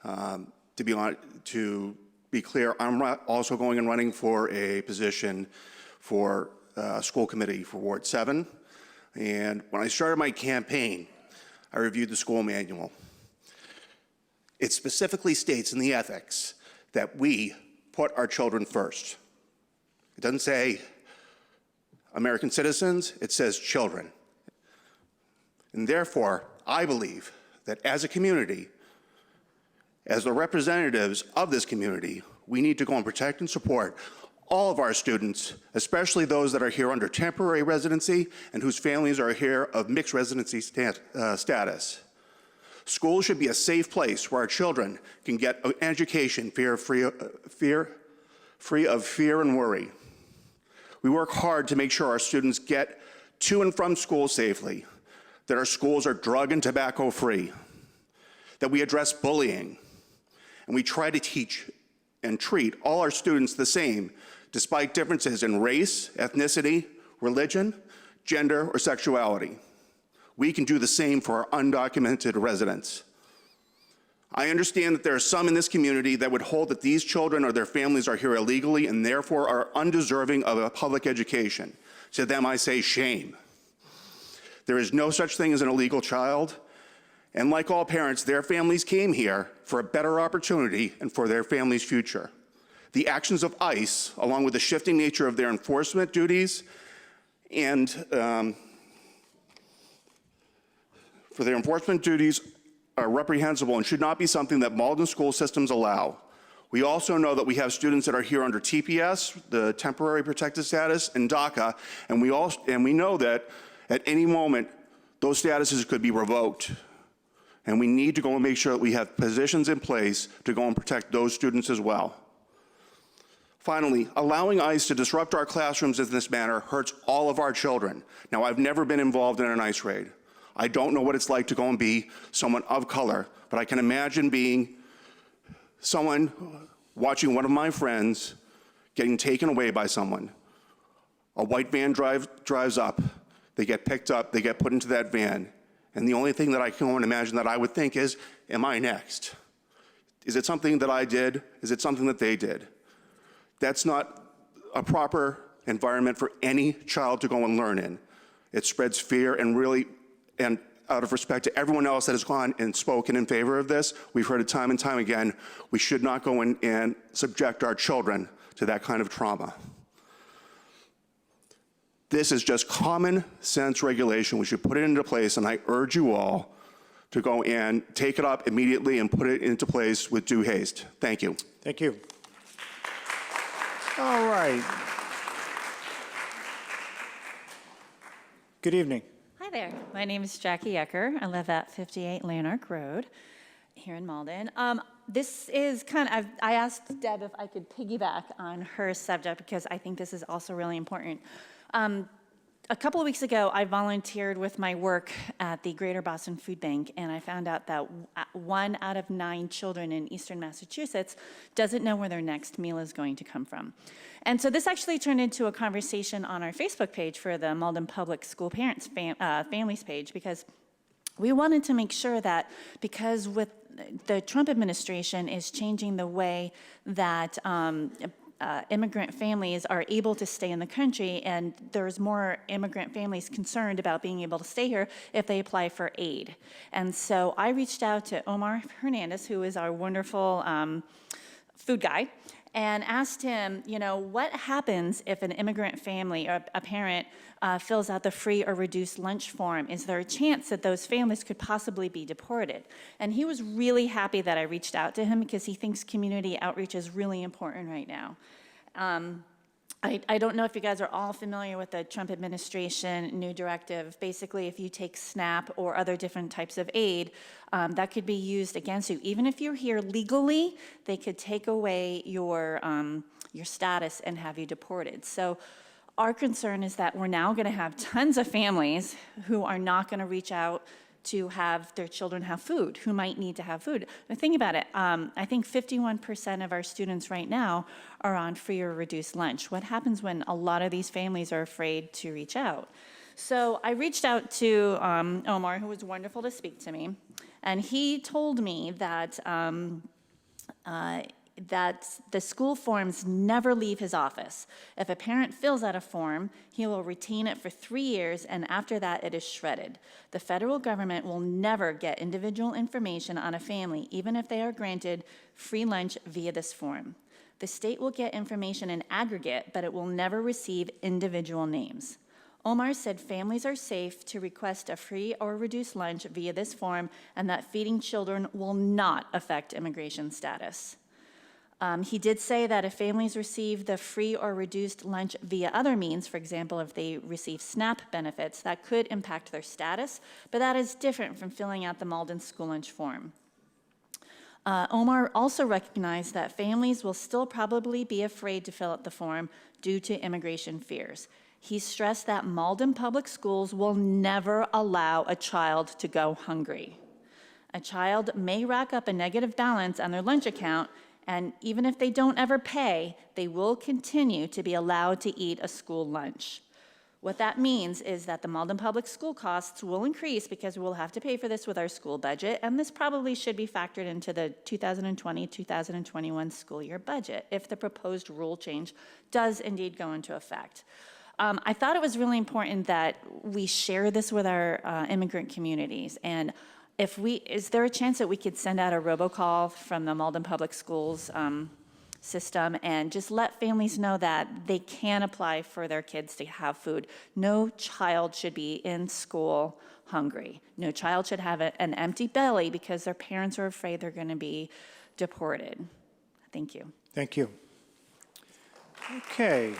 To be clear, I'm also going and running for a position for school committee for Ward 7. And when I started my campaign, I reviewed the school manual. It specifically states in the ethics that we put our children first. It doesn't say American citizens, it says children. And therefore, I believe that as a community, as the representatives of this community, we need to go and protect and support all of our students, especially those that are here under temporary residency and whose families are here of mixed residency status. Schools should be a safe place where our children can get an education free of fear and worry. We work hard to make sure our students get to and from school safely, that our schools are drug and tobacco free, that we address bullying, and we try to teach and treat all our students the same, despite differences in race, ethnicity, religion, gender, or sexuality. We can do the same for our undocumented residents. I understand that there are some in this community that would hold that these children or their families are here illegally and therefore are undeserving of a public education. To them, I say shame. There is no such thing as an illegal child. And like all parents, their families came here for a better opportunity and for their family's future. The actions of ICE, along with the shifting nature of their enforcement duties and for their enforcement duties are reprehensible and should not be something that Malden school systems allow. We also know that we have students that are here under TPS, the temporary protected status, and DACA, and we know that at any moment those statuses could be revoked. And we need to go and make sure that we have positions in place to go and protect those students as well. Finally, allowing ICE to disrupt our classrooms in this manner hurts all of our children. Now, I've never been involved in an ICE raid. I don't know what it's like to go and be someone of color, but I can imagine being someone watching one of my friends getting taken away by someone. A white van drives up, they get picked up, they get put into that van, and the only thing that I can imagine that I would think is, am I next? Is it something that I did? Is it something that they did? That's not a proper environment for any child to go and learn in. It spreads fear and out of respect to everyone else that has gone and spoken in favor of this, we've heard it time and time again, we should not go in and subject our children to that kind of trauma. This is just common sense regulation. We should put it into place, and I urge you all to go and take it up immediately and put it into place with due haste. Thank you. Thank you. All right. Good evening. Hi there. My name is Jackie Ecker. I live at 58 Lanark Road. here in Malden. This is I asked Deb if I could piggyback on her subject because I think this is also really important. A couple of weeks ago, I volunteered with my work at the Greater Boston Food Bank, and I found out that 1 out of 9 children in Eastern Massachusetts doesn't know where their next meal is going to come from. And so this actually turned into a conversation on our Facebook page for the Malden Public School Parents Families page, because we wanted to make sure that, because with the Trump administration is changing the way that immigrant families are able to stay in the country, and there's more immigrant families concerned about being able to stay here if they apply for aid. And so I reached out to Omar Hernandez, who is our wonderful food guy, and asked him, what happens if an immigrant family or a parent fills out the free or reduced lunch form? Is there a chance that those families could possibly be deported? And he was really happy that I reached out to him because he thinks community outreach is really important right now. I don't know if you guys are all familiar with the Trump administration new directive. Basically, if you take SNAP or other different types of aid, that could be used against you. Even if you're here legally, they could take away your status and have you deported. So our concern is that we're now going to have tons of families who are not going to reach out to have their children have food, who might need to have food. But think about it. I think 51% of our students right now are on free or reduced lunch. What happens when a lot of these families are afraid to reach out? So I reached out to Omar, who was wonderful to speak to me, and he told me that that the school forms never leave his office. If a parent fills out a form, he will retain it for 3 years, and after that, it is shredded. The federal government will never get individual information on a family, even if they are granted free lunch via this form. The state will get information in aggregate, but it will never receive individual names. Omar said families are safe to request a free or reduced lunch via this form, and that feeding children will not affect immigration status. He did say that if families receive the free or reduced lunch via other means, for example, if they receive SNAP benefits, that could impact their status, but that is different from filling out the Malden school lunch form. Omar also recognized that families will still probably be afraid to fill out the form due to immigration fears. He stressed that Malden Public Schools will never allow a child to go hungry. A child may rack up a negative balance on their lunch account, and even if they don't ever pay, they will continue to be allowed to eat a school lunch. What that means is that the Malden Public School costs will increase because we'll have to pay for this with our school budget, and this probably should be factored into the 2020-2021 school year budget if the proposed rule change does indeed go into effect. I thought it was really important that we share this with our immigrant communities, and is there a chance that we could send out a robocall from the Malden Public Schools system and just let families know that they can apply for their kids to have food? No child should be in school hungry. No child should have an empty belly because their parents are afraid they're going to be deported. Thank you. Thank you. Okay.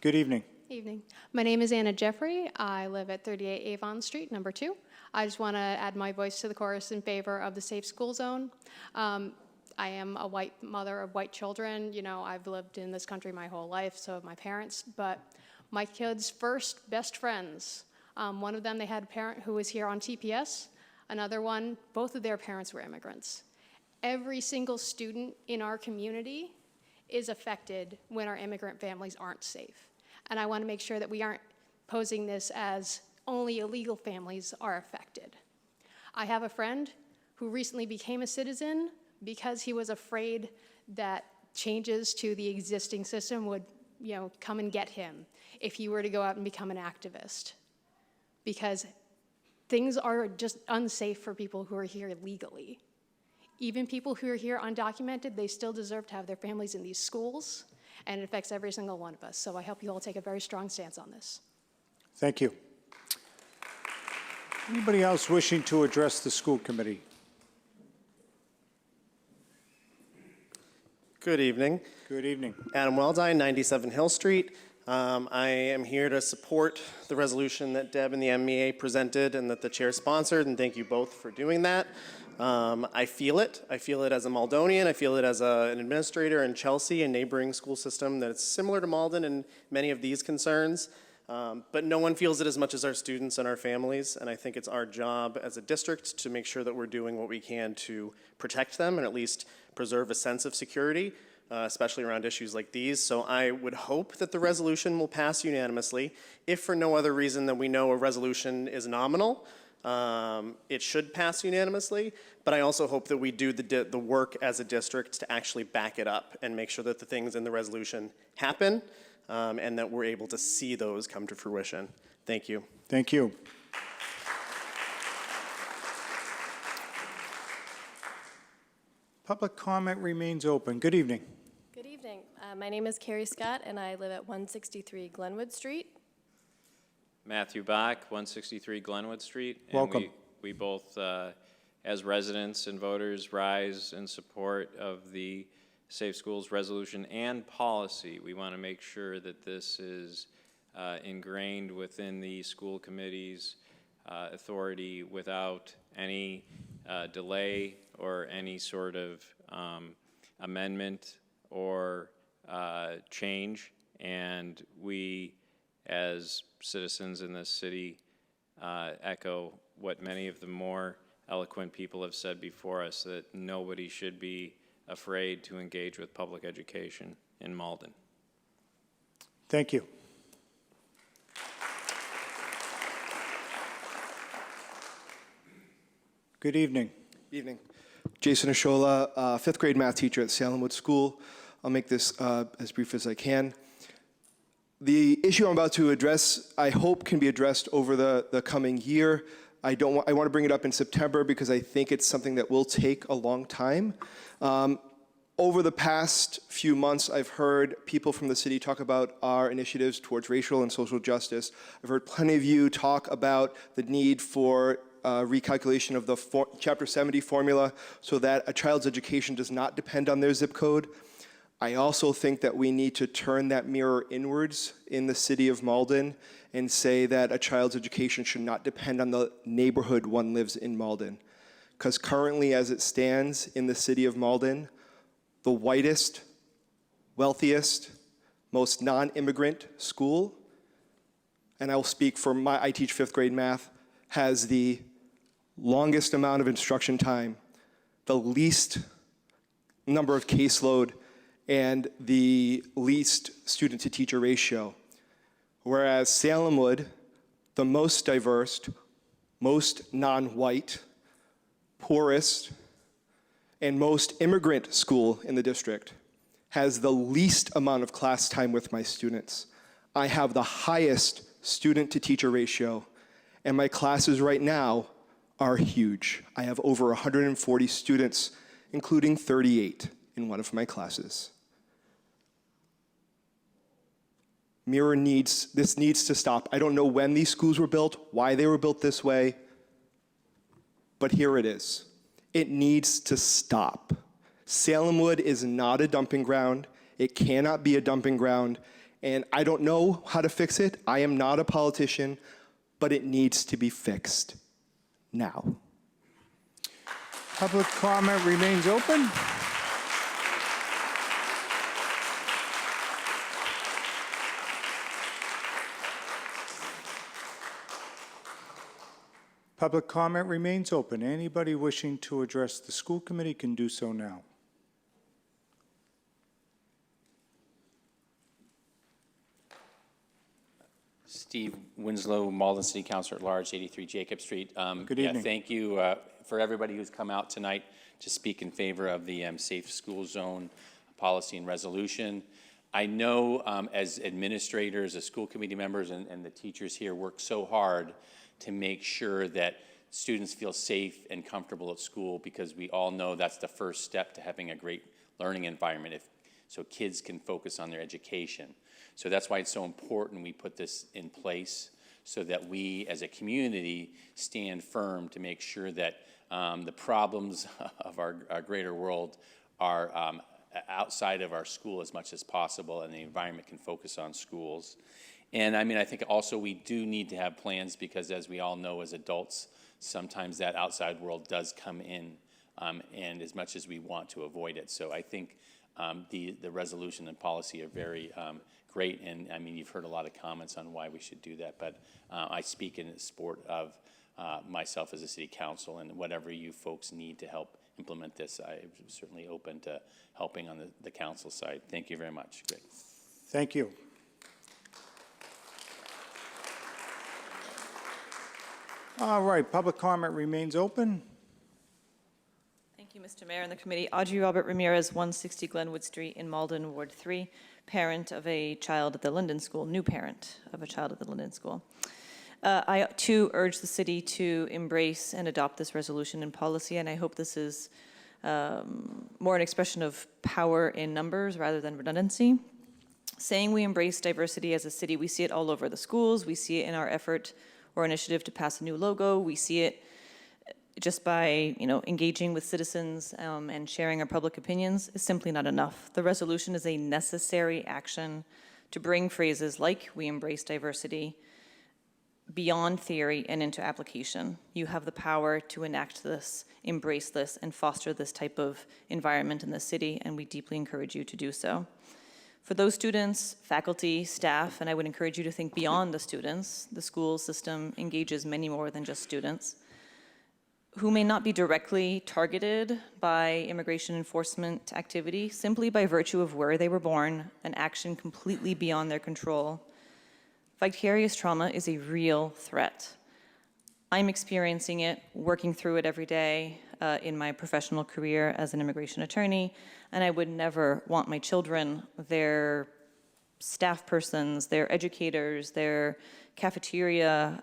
Good evening. Evening. My name is Anna Jeffrey. I live at 38 Avon Street, number 2. I just want to add my voice to the chorus in favor of the safe school zone. I am a white mother of white children. I've lived in this country my whole life, so have my parents. But my kids' first best friends, one of them, they had a parent who was here on TPS. Another one, both of their parents were immigrants. Every single student in our community is affected when our immigrant families aren't safe. And I want to make sure that we aren't posing this as only illegal families are affected. I have a friend who recently became a citizen because he was afraid that changes to the existing system would, come and get him if he were to go out and become an activist. Because things are just unsafe for people who are here legally. Even people who are here undocumented, they still deserve to have their families in these schools. And it affects every single one of us. So I hope you all take a very strong stance on this. Thank you. Anybody else wishing to address the school committee? Good evening. Good evening. Adam Weldine, 97 Hill Street. I am here to support the resolution that Deb and the MEA presented and that the chair sponsored, and thank you both for doing that. I feel it. I feel it as a Maldonian. I feel it as an administrator in Chelsea, a neighboring school system that's similar to Malden in many of these concerns. But no one feels it as much as our students and our families, and I think it's our job as a district to make sure that we're doing what we can to protect them and at least preserve a sense of security, especially around issues like these. So I would hope that the resolution will pass unanimously. If for no other reason than we know a resolution is nominal, it should pass unanimously, but I also hope that we do the work as a district to actually back it up and make sure that the things in the resolution happen, and that we're able to see those come to fruition. Thank you. Thank you. Public comment remains open. Good evening. Good evening. My name is Carrie Scott, and I live at 163 Glenwood Street. Matthew Bach, 163 Glenwood Street. And Welcome. We both, as residents and voters, rise in support of the Safe Schools resolution and policy. We want to make sure that this is ingrained within the school committee's authority without any delay or any sort of amendment or change. And we, as citizens in this city, echo what many of the more eloquent people have said before us, that nobody should be afraid to engage with public education in Malden. Thank you. Good evening. Evening. Jason Ashola, fifth grade math teacher at Salemwood School. I'll make this as brief as I can. The issue I'm about to address, I hope, can be addressed over the coming year. I want to bring it up in September because I think it's something that will take a long time. Over the past few months, I've heard people from the city talk about our initiatives towards racial and social justice. I've heard plenty of you talk about the need for recalculation of the Chapter 70 formula so that a child's education does not depend on their zip code. I also think that we need to turn that mirror inwards in the city of Malden and say that a child's education should not depend on the neighborhood one lives in Malden. Because currently, as it stands in the city of Malden, the whitest, wealthiest, most non-immigrant school, and I will speak for I teach fifth grade math, has the longest amount of instruction time, the least number of caseload, and the least student-to-teacher ratio. Whereas Salemwood, the most diverse, most non-white, poorest, and most immigrant school in the district, has the least amount of class time with my students. I have the highest student-to-teacher ratio, and my classes right now are huge. I have over 140 students, including 38 in one of my classes. This needs to stop. I don't know when these schools were built, why they were built this way, but here it is. It needs to stop. Salemwood is not a dumping ground. It cannot be a dumping ground, and I don't know how to fix it. I am not a politician, but it needs to be fixed now. Public comment remains open. Public comment remains open. Anybody wishing to address the school committee can do so now. Steve Winslow, Malden City Councilor at Large, 83 Jacob Street. Good evening. Thank you for everybody who's come out tonight to speak in favor of the Safe School Zone policy and resolution. I know as administrators, as school committee members, and the teachers here work so hard to make sure that students feel safe and comfortable at school, because we all know that's the first step to having a great learning environment, so kids can focus on their education. So that's why it's so important we put this in place so that we as a community stand firm to make sure that the problems of our greater world are outside of our school as much as possible, and the environment can focus on schools. And I mean, I think also we do need to have plans because, as we all know as adults, sometimes that outside world does come in, and as much as we want to avoid it. So I think the resolution and policy are very great, and I mean, you've heard a lot of comments on why we should do that, but I speak in support of myself as a city council, and whatever you folks need to help implement this, I'm certainly open to helping on the council side. Thank you very much. Great. Thank you. All right, public comment remains open. Thank you, Mr. Mayor and the committee. Audrey Robert Ramirez, 160 Glenwood Street in Malden, Ward 3, parent of a child at the Linden School, new parent of a child at the Linden School. I, too, urge the city to embrace and adopt this resolution and policy, and I hope this is more an expression of power in numbers rather than redundancy. Saying we embrace diversity as a city, we see it all over the schools, we see it in our effort or initiative to pass a new logo, we see it just by engaging with citizens and sharing our public opinions is simply not enough. The resolution is a necessary action to bring phrases like we embrace diversity beyond theory and into application. You have the power to enact this, embrace this, and foster this type of environment in the city, and we deeply encourage you to do so. For those students, faculty, staff, and I would encourage you to think beyond the students. The school system engages many more than just students who may not be directly targeted by immigration enforcement activity simply by virtue of where they were born, an action completely beyond their control. Vicarious trauma is a real threat. I'm experiencing it, working through it every day in my professional career as an immigration attorney, and I would never want my children, their staff persons, their educators, their cafeteria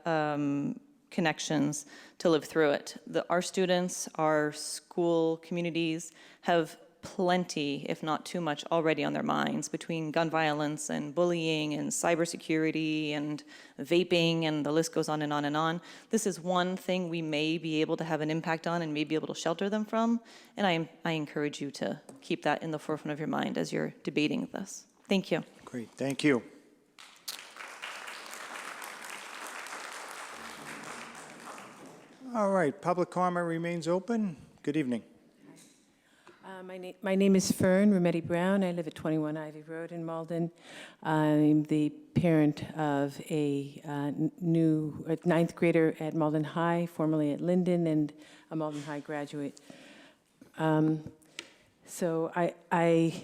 connections to live through it. Our students, our school communities have plenty, if not too much, already on their minds between gun violence and bullying and cybersecurity and vaping, and the list goes on and on and on. This is one thing we may be able to have an impact on and may be able to shelter them from, and I encourage you to keep that in the forefront of your mind as you're debating this. Thank you. Great, thank you. All right, public comment remains open. Good evening. My name is Fern Rometti Brown. I live at 21 Ivy Road in Malden. I'm the parent of a new ninth grader at Malden High, formerly at Linden, and a Malden High graduate. So I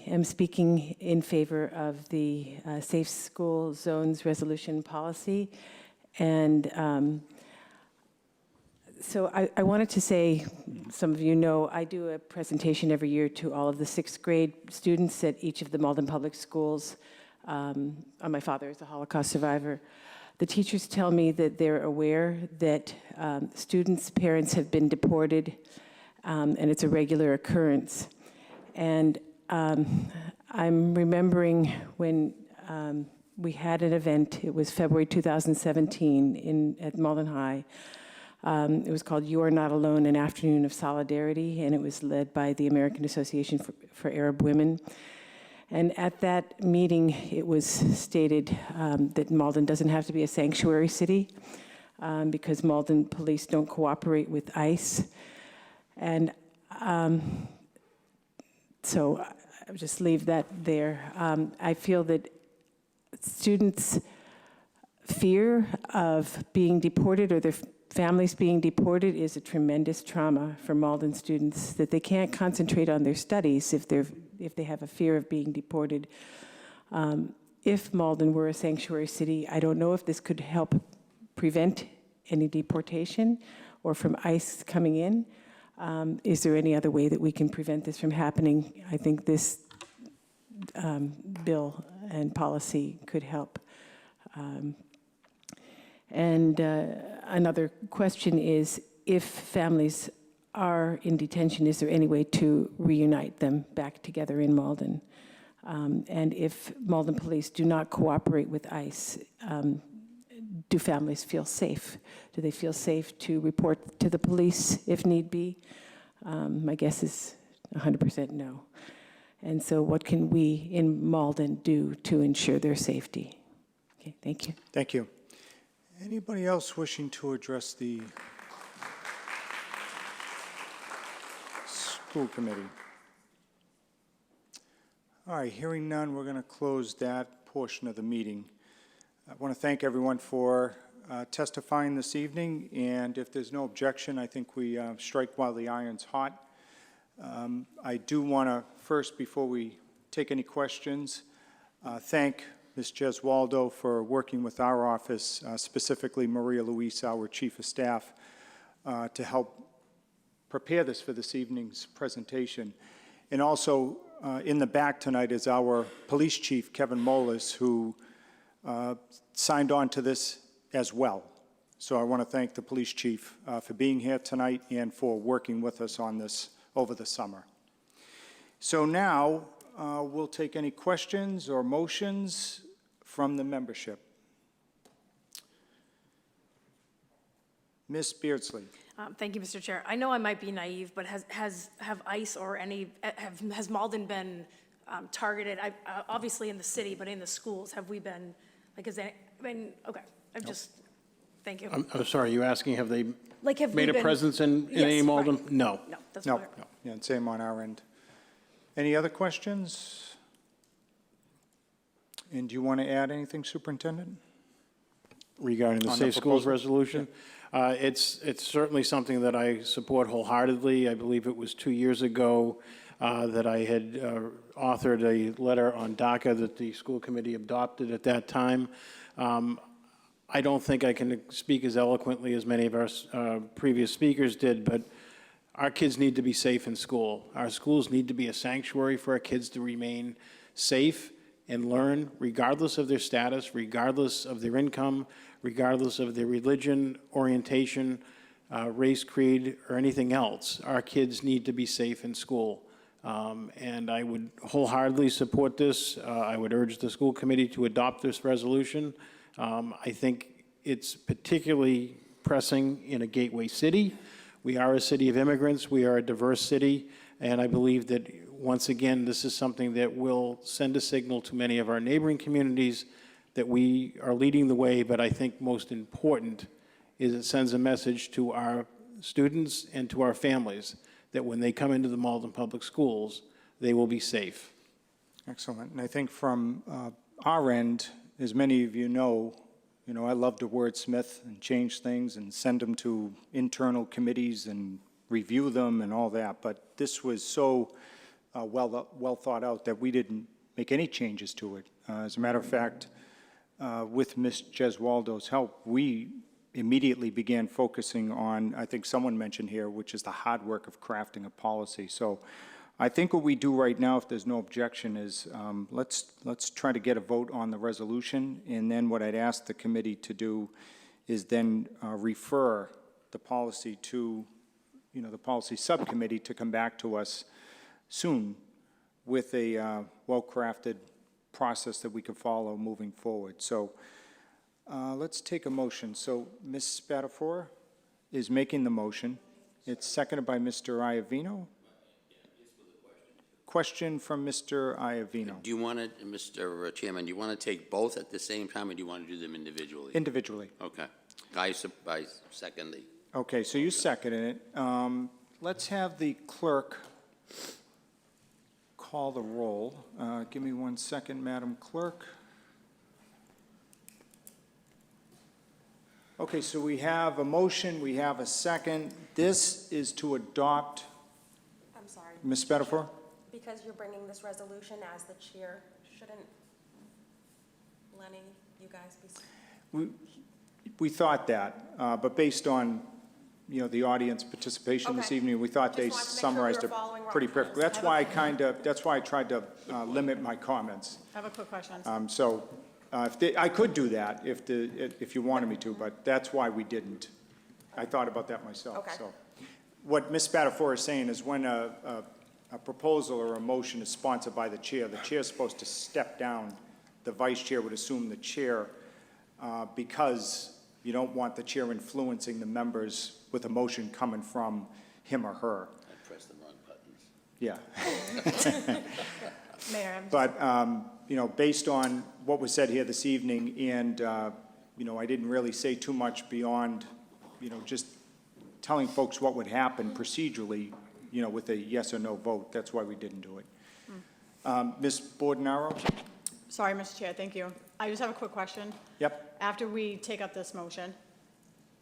am speaking in favor of the Safe School Zones Resolution Policy, and so I wanted to say, some of you know, I do a presentation every year to all of the 6th grade students at each of the Malden Public Schools. My father is a Holocaust survivor. The teachers tell me that they're aware that students' parents have been deported, and it's a regular occurrence. And I'm remembering when we had an event, it was February 2017 at Malden High. It was called You Are Not Alone, an Afternoon of Solidarity, and it was led by the American Association for Arab Women. And at that meeting, it was stated that Malden doesn't have to be a sanctuary city because Malden police don't cooperate with ICE. And so I'll just leave that there. I feel that students' fear of being deported or their families being deported is a tremendous trauma for Malden students, that they can't concentrate on their studies if they have a fear of being deported. If Malden were a sanctuary city, I don't know if this could help prevent any deportation or from ICE coming in. Is there any other way that we can prevent this from happening? I think this bill and policy could help. And another question is, if families are in detention, is there any way to reunite them back together in Malden? And if Malden police do not cooperate with ICE, do families feel safe? Do they feel safe to report to the police if need be? My guess is 100% no. And so what can we in Malden do to ensure their safety? Okay, thank you. Thank you. Anybody else wishing to address the school committee? All right, hearing none, we're going to close that portion of the meeting. I want to thank everyone for testifying this evening, and if there's no objection, I think we strike while the iron's hot. I do want to first, before we take any questions, thank Ms. Gesualdo for working with our office, specifically Maria Luis, our Chief of Staff, to help prepare this for this evening's presentation. And also in the back tonight is our Police Chief, Kevin Molas, who signed on to this as well. So I want to thank the Police Chief for being here tonight and for working with us on this over the summer. So now we'll take any questions or motions from the membership. Ms. Beardsley. Thank you, Mr. Chair. I know I might be naive, but have ICE or has Malden been targeted? Obviously in the city, but in the schools, have we been, like, okay, I'm just, thank you. I'm sorry, you asking, have they Have made we a been, presence in yes, any Malden? right. No. No, that's No, fine. no. Yeah, and same on our end. Any other questions? And do you want to add anything, Superintendent? Regarding the On the Safe Schools proposal? resolution? It's certainly something that I support wholeheartedly. I believe it was 2 years ago that I had authored a letter on DACA that the school committee adopted at that time. I don't think I can speak as eloquently as many of our previous speakers did, but our kids need to be safe in school. Our schools need to be a sanctuary for our kids to remain safe and learn regardless of their status, regardless of their income, regardless of their religion, orientation, race, creed, or anything else. Our kids need to be safe in school. And I would wholeheartedly support this. I would urge the school committee to adopt this resolution. I think it's particularly pressing in a gateway city. We are a city of immigrants. We are a diverse city. And I believe that, once again, this is something that will send a signal to many of our neighboring communities that we are leading the way, but I think most important is it sends a message to our students and to our families that when they come into the Malden Public Schools, they will be safe. Excellent. And I think from our end, as many of you know, I love to wordsmith and change things and send them to internal committees and review them and all that, but this was so well thought out that we didn't make any changes to it. As a matter of fact, with Ms. Gesualdo's help, we immediately began focusing on, I think someone mentioned here, which is the hard work of crafting a policy. So I think what we do right now, if there's no objection, is let's try to get a vote on the resolution, and then what I'd ask the committee to do is then refer the policy to, the policy subcommittee to come back to us soon with a well-crafted process that we could follow moving forward. So let's take a motion. So Ms. Spatafora is making the motion. It's seconded by Mr. Iavino. Question from Mr. Iavino. Do you want to, Mr. Chairman, do you want to take both at the same time, or do you want to do them individually? Individually. Okay. I second the. Okay, so you seconded it. Let's have the clerk call the roll. Give me 1 second, Madam Clerk. Okay, so we have a motion, we have a second. This is to adopt. I'm sorry. Ms. Spatafora? Because you're bringing this resolution as the chair, shouldn't Lenny, you guys be? We thought that, but based on, the audience participation this Okay. evening, we thought they Just wanted to make sure summarized we it were following pretty Robert's perfectly. rules. That's why I tried to limit my comments. I have a quick question. So I could do that if you wanted me to, but that's why we didn't. I thought about that myself. Okay. So what Ms. Spatafora is saying is when a proposal or a motion is sponsored by the chair is supposed to step down. The vice chair would assume the chair because you don't want the chair influencing the members with a motion coming from him or her. I pressed the wrong buttons. Yeah. Mayor, I'm But, based on what was said here this evening, and, I didn't really say too much beyond, just telling folks what would happen procedurally, with a yes or no vote. That's why we didn't do it. Ms. Bordenaro? Sorry, Mr. Chair, thank you. I just have a quick question. Yep. After we take up this motion,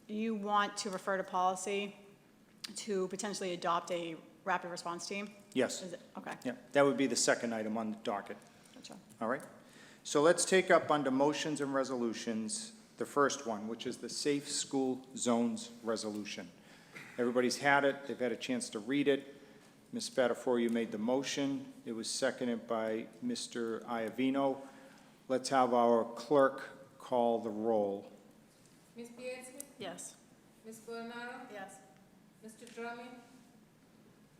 you want to refer to policy to potentially adopt a rapid response team? Yes. Okay. Yeah, that would be the second item on the docket. Gotcha. All right. So let's take up under motions and resolutions, the first one, which is the Safe School Zones Resolution. Everybody's had it. They've had a chance to read it. Ms. Spatafora, you made the motion. It was seconded by Mr. Iavino. Let's have our clerk call the roll. Ms. Beardsley? Yes. Ms. Bordenaro? Yes. Mr. Drummond?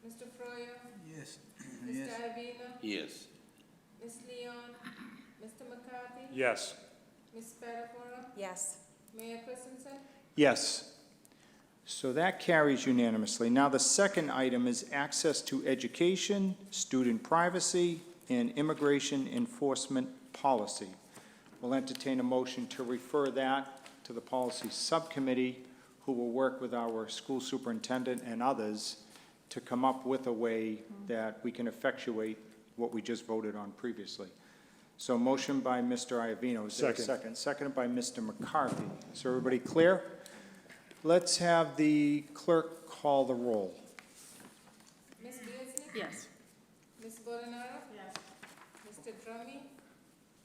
Mr. Froyo? Yes. Mr. Iavino? Yes. Ms. Leon? Mr. McCarthy? Yes. Ms. Spatafora? Yes. Mayor Christensen? Yes. So that carries unanimously. Now, the second item is access to education, student privacy, and immigration enforcement policy. We'll entertain a motion to refer that to the policy subcommittee, who will work with our school superintendent and others to come up with a way that we can effectuate what we just voted on previously. So motion by Mr. Iavino. Is there a second? Seconded by Mr. McCarthy. Is everybody clear? Let's have the clerk call the roll. Ms. Beardsley? Yes. Ms. Bordenaro? Yes. Mr. Drummond?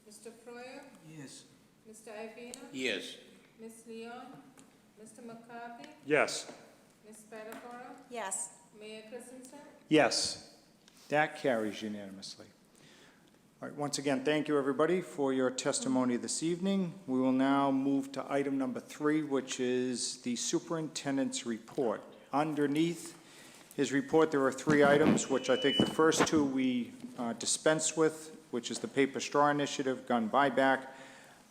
Mr. Froyo? Yes. Mr. Iavino? Yes. Ms. Leon? Mr. McCarthy? Yes. Ms. Spatafora? Yes. Mayor Christensen? Yes. That carries unanimously. All right, once again, thank you, everybody, for your testimony this evening. We will now move to item number 3, which is the superintendent's report. Underneath his report, there are 3 items, which I think the first 2 we dispensed with, which is the paper straw initiative, gun buyback.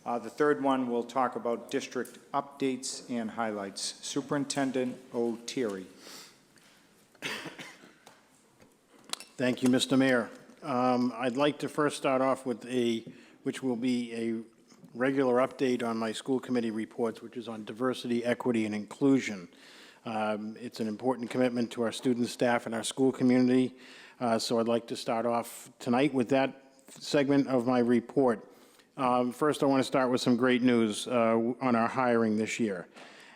The third one we'll talk about district updates and highlights. Superintendent O'Teary. Thank you, Mr. Mayor. I'd like to first start off with which will be a regular update on my school committee reports, which is on diversity, equity, and inclusion. It's an important commitment to our student, staff, and our school community. So I'd like to start off tonight with that segment of my report. First, I want to start with some great news on our hiring this year.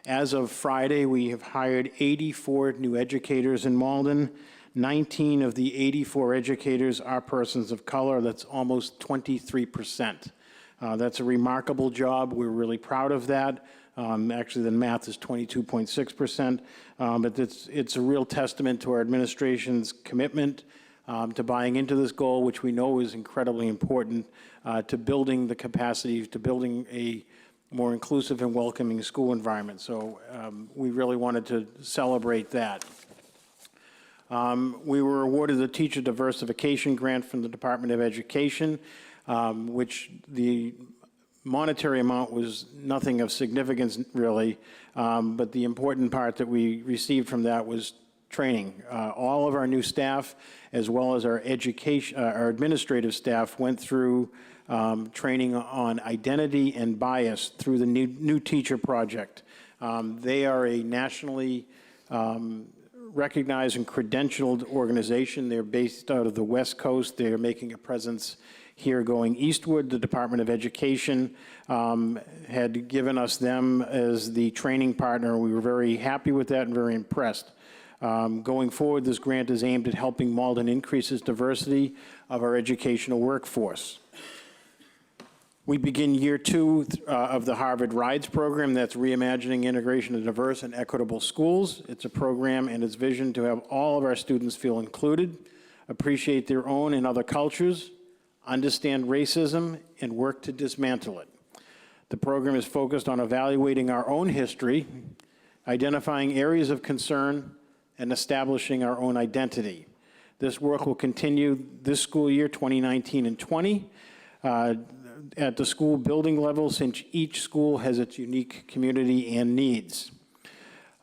As of Friday, we have hired 84 new educators in Malden. 19 of the 84 educators are persons of color. That's almost 23%. That's a remarkable job. We're really proud of that. Actually, the math is 22.6%. But it's a real testament to our administration's commitment to buying into this goal, which we know is incredibly important, to building the capacity, to building a more inclusive and welcoming school environment. So we really wanted to celebrate that. We were awarded the Teacher Diversification Grant from the Department of Education, which the monetary amount was nothing of significance, really, but the important part that we received from that was training. All of our new staff, as well as our administrative staff, went through training on identity and bias through the new Teacher Project. They are a nationally recognized and credentialed organization. They're based out of the West Coast. They're making a presence here going eastward. The Department of Education had given us them as the training partner. We were very happy with that and very impressed. Going forward, this grant is aimed at helping Malden increase its diversity of our educational workforce. We begin year 2 of the Harvard Rides program. That's reimagining integration of diverse and equitable schools. It's a program and its vision to have all of our students feel included, appreciate their own and other cultures, understand racism, and work to dismantle it. The program is focused on evaluating our own history, identifying areas of concern, and establishing our own identity. This work will continue this school year, 2019 and 20. At the school building level, since each school has its unique community and needs.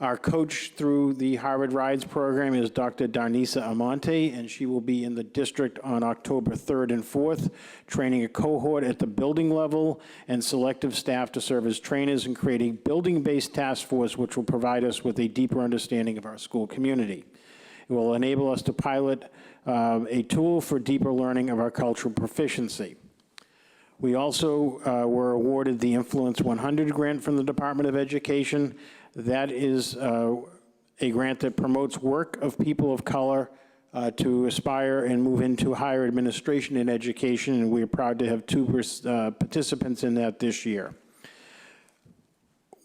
Our coach through the Harvard Rides program is Dr. Darnisa Amante, and she will be in the district on October 3rd and 4th, training a cohort at the building level and selective staff to serve as trainers and create a building-based task force which will provide us with a deeper understanding of our school community. It will enable us to pilot a tool for deeper learning of our cultural proficiency. We also were awarded the Influence 100 grant from the Department of Education. That is a grant that promotes work of people of color to aspire and move into higher administration in education, and we are proud to have 2 participants in that this year.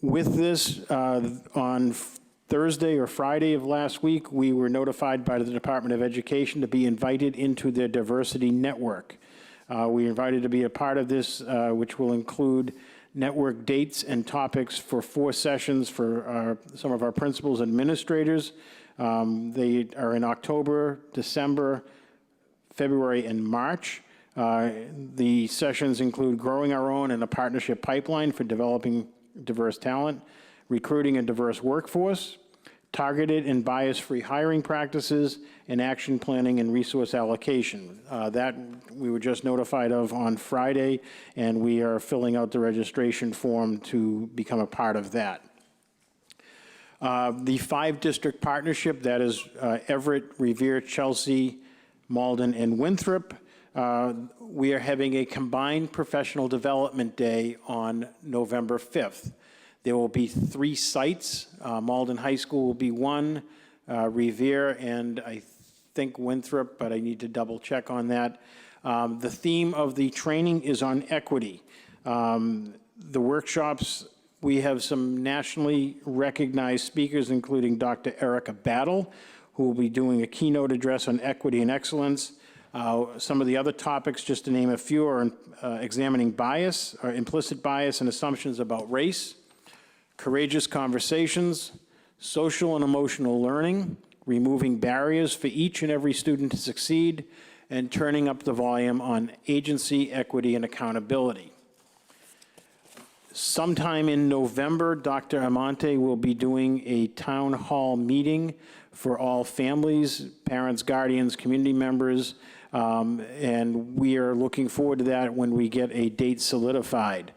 With this, on Thursday or Friday of last week, we were notified by the Department of Education to be invited into their diversity network. We are invited to be a part of this, which will include network dates and topics for 4 sessions for some of our principals and administrators. They are in October, December, February, and March. The sessions include growing our own and a partnership pipeline for developing diverse talent, recruiting a diverse workforce, targeted and bias-free hiring practices, and action planning and resource allocation. That we were just notified of on Friday, and we are filling out the registration form to become a part of that. The 5-district partnership, that is Everett, Revere, Chelsea, Malden, and Winthrop. We are having a combined professional development day on November 5th. There will be 3 sites. Malden High School will be one, Revere, and I think Winthrop, but I need to double check on that. The theme of the training is on equity. The workshops, we have some nationally recognized speakers, including Dr. Erica Battle, who will be doing a keynote address on equity and excellence. Some of the other topics, just to name a few, are examining bias, or implicit bias and assumptions about race, courageous conversations, social and emotional learning, removing barriers for each and every student to succeed, and turning up the volume on agency, equity, and accountability. Sometime in November, Dr. Amante will be doing a town hall meeting for all families, parents, guardians, community members, and we are looking forward to that when we get a date solidified.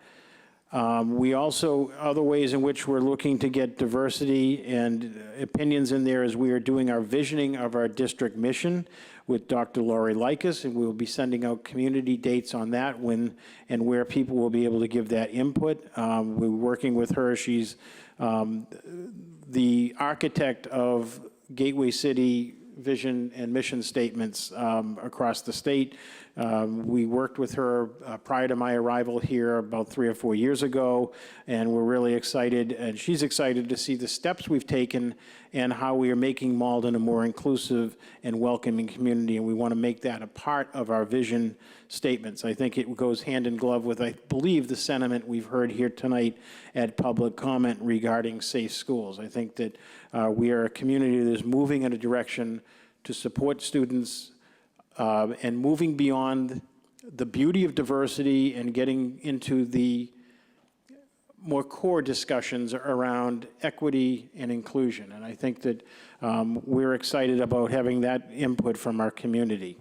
We also, other ways in which we're looking to get diversity and opinions in there is we are doing our visioning of our district mission with Dr. Lori Likas, and we'll be sending out community dates on that when and where people will be able to give that input. We're working with her. She's the architect of Gateway City vision and mission statements across the state. We worked with her prior to my arrival here about 3 or 4 years ago, and we're really excited, and she's excited to see the steps we've taken and how we are making Malden a more inclusive and welcoming community, and we want to make that a part of our vision statements. I think it goes hand in glove with, I believe, the sentiment we've heard here tonight at public comment regarding safe schools. I think that we are a community that is moving in a direction to support students and moving beyond the beauty of diversity and getting into the more core discussions around equity and inclusion. And I think that we're excited about having that input from our community.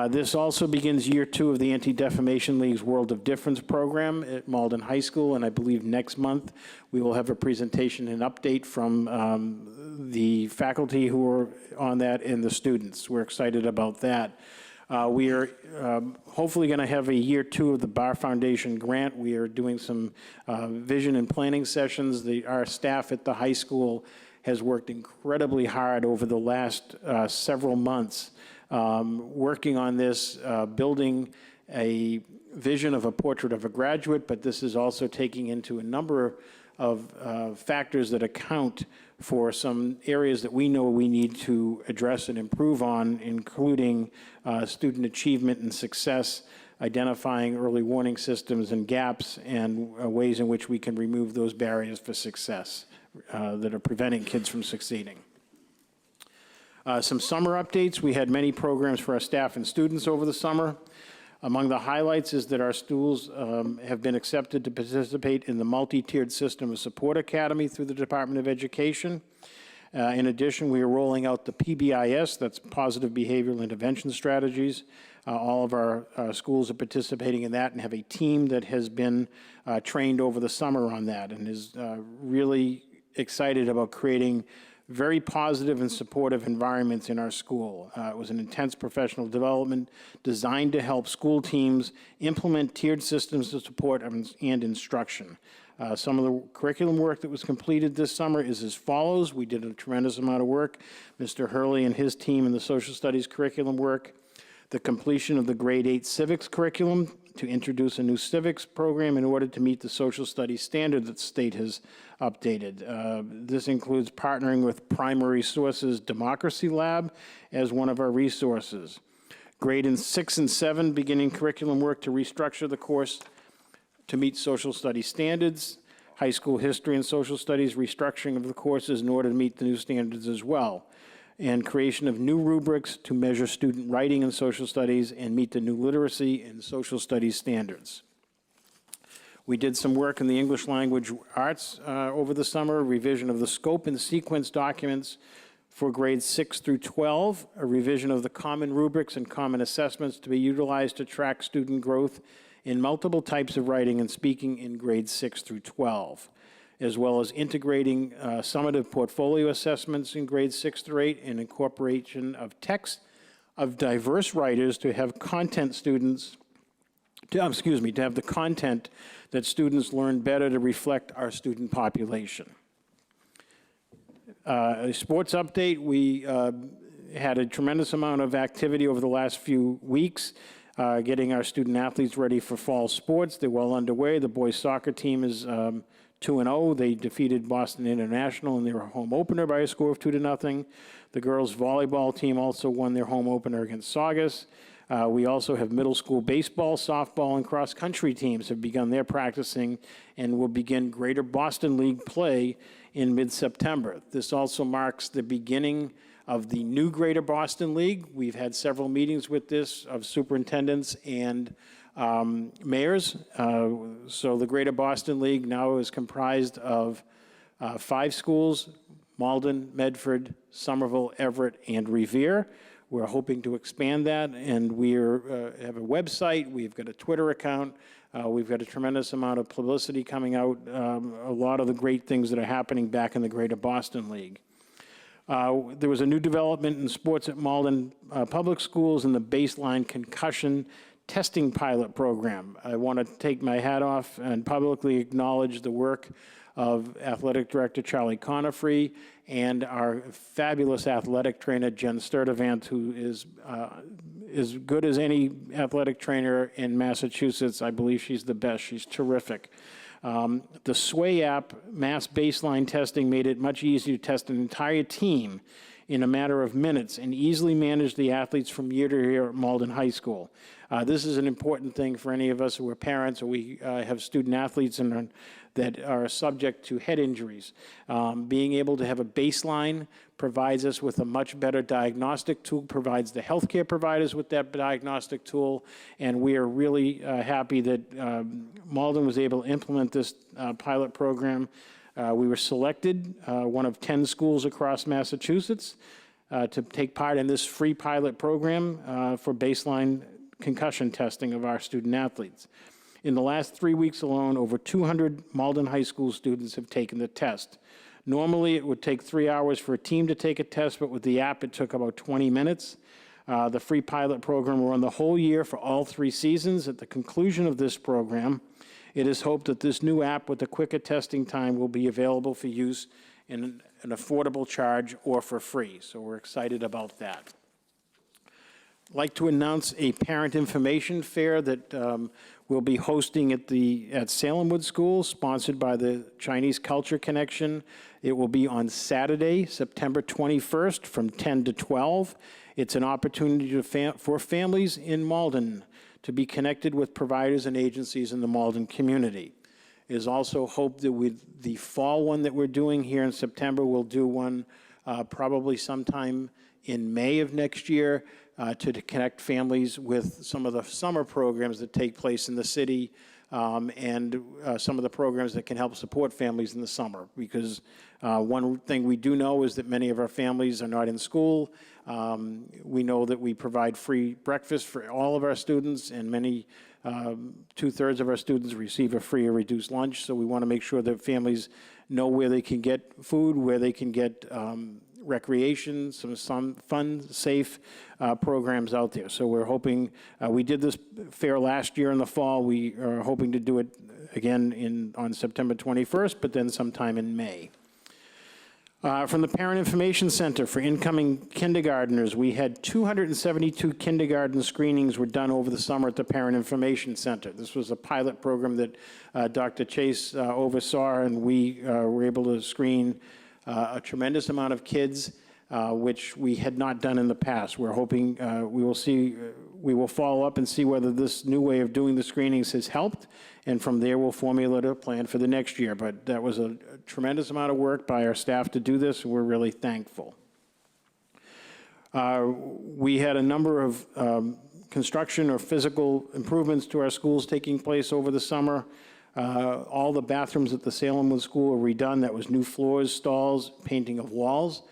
This also begins year 2 of the Anti-Defamation League's World of Difference program at Malden High School, and I believe next month we will have a presentation and update from the faculty who are on that and the students. We're excited about that. We are hopefully going to have a year 2 of the Bar Foundation grant. We are doing some vision and planning sessions. Our staff at the high school has worked incredibly hard over the last several months working on this, building a vision of a portrait of a graduate, but this is also taking into a number of factors that account for some areas that we know we need to address and improve on, including student achievement and success, identifying early warning systems and gaps, and ways in which we can remove those barriers for success that are preventing kids from succeeding. Some summer updates. We had many programs for our staff and students over the summer. Among the highlights is that our schools have been accepted to participate in the multi-tiered system of support academy through the Department of Education. In addition, we are rolling out the PBIS, that's Positive Behavioral Intervention Strategies. All of our schools are participating in that and have a team that has been trained over the summer on that and is really excited about creating very positive and supportive environments in our school. It was an intense professional development designed to help school teams implement tiered systems of support and instruction. Some of the curriculum work that was completed this summer is as follows. We did a tremendous amount of work. Mr. Hurley and his team in the social studies curriculum work, the completion of the grade 8 civics curriculum to introduce a new civics program in order to meet the social studies standard that the state has updated. This includes partnering with Primary Sources Democracy Lab as one of our resources. Grade 6 and 7 beginning curriculum work to restructure the course to meet social studies standards. High school history and social studies restructuring of the courses in order to meet the new standards as well. And creation of new rubrics to measure student writing in social studies and meet the new literacy and social studies standards. We did some work in the English language arts over the summer, revision of the scope and sequence documents for grades 6 through 12, a revision of the common rubrics and common assessments to be utilized to track student growth in multiple types of writing and speaking in grades 6 through 12, as well as integrating summative portfolio assessments in grades 6 through 8 and incorporation of text of diverse writers to have content students, to have the content that students learn better to reflect our student population. A sports update, we had a tremendous amount of activity over the last few weeks, getting our student athletes ready for fall sports. They're well underway. The boys soccer team is 2-0. They defeated Boston International in their home opener by a score of 2-0. The girls volleyball team also won their home opener against Saugus. We also have middle school baseball, softball, and cross-country teams have begun their practicing and will begin Greater Boston League play in mid-September. This also marks the beginning of the new Greater Boston League. We've had several meetings with this of superintendents and mayors. So the Greater Boston League now is comprised of 5 schools: Malden, Medford, Somerville, Everett, and Revere. We're hoping to expand that, and we have a website. We've got a Twitter account. We've got a tremendous amount of publicity coming out, a lot of the great things that are happening back in the Greater Boston League. There was a new development in sports at Malden Public Schools in the baseline concussion testing pilot program. I want to take my hat off and publicly acknowledge the work of Athletic Director Charlie Conifrey and our fabulous athletic trainer, Jen Sturdivant, who is as good as any athletic trainer in Massachusetts. I believe she's the best. She's terrific. The SWAY app, mass baseline testing, made it much easier to test an entire team in a matter of minutes and easily manage the athletes from year to year at Malden High School. This is an important thing for any of us who are parents or we have student athletes that are subject to head injuries. Being able to have a baseline provides us with a much better diagnostic tool, provides the healthcare providers with that diagnostic tool, and we are really happy that Malden was able to implement this pilot program. We were selected, one of 10 schools across Massachusetts, to take part in this free pilot program for baseline concussion testing of our student athletes. In the last 3 weeks alone, over 200 Malden High School students have taken the test. Normally, it would take 3 hours for a team to take a test, but with the app, it took about 20 minutes. The free pilot program will run the whole year for all 3 seasons. At the conclusion of this program, it is hoped that this new app with a quicker testing time will be available for use in an affordable charge or for free. So we're excited about that. I'd like to announce a parent information fair that we'll be hosting at Salem Wood School, sponsored by the Chinese Culture Connection. It will be on Saturday, September 21st from 10 to 12. It's an opportunity for families in Malden to be connected with providers and agencies in the Malden community. It is also hoped that with the fall one that we're doing here in September, we'll do one probably sometime in May of next year to connect families with some of the summer programs that take place in the city and some of the programs that can help support families in the summer. Because one thing we do know is that many of our families are not in school. We know that we provide free breakfast for all of our students, and many, 2/3 of our students receive a free or reduced lunch. So we want to make sure that families know where they can get food, where they can get recreation, some fun, safe programs out there. So we're hoping, we did this fair last year in the fall. We are hoping to do it again on September 21st, but then sometime in May. From the Parent Information Center for incoming kindergartners, we had 272 kindergarten screenings were done over the summer at the Parent Information Center. This was a pilot program that Dr. Chase oversaw, and we were able to screen a tremendous amount of kids, which we had not done in the past. We're hoping we will follow up and see whether this new way of doing the screenings has helped, and from there we'll formulate a plan for the next year. But that was a tremendous amount of work by our staff to do this, and we're really thankful. We had a number of construction or physical improvements to our schools taking place over the summer. All the bathrooms at the Salemwood School were redone. That was new floors, stalls, painting of walls.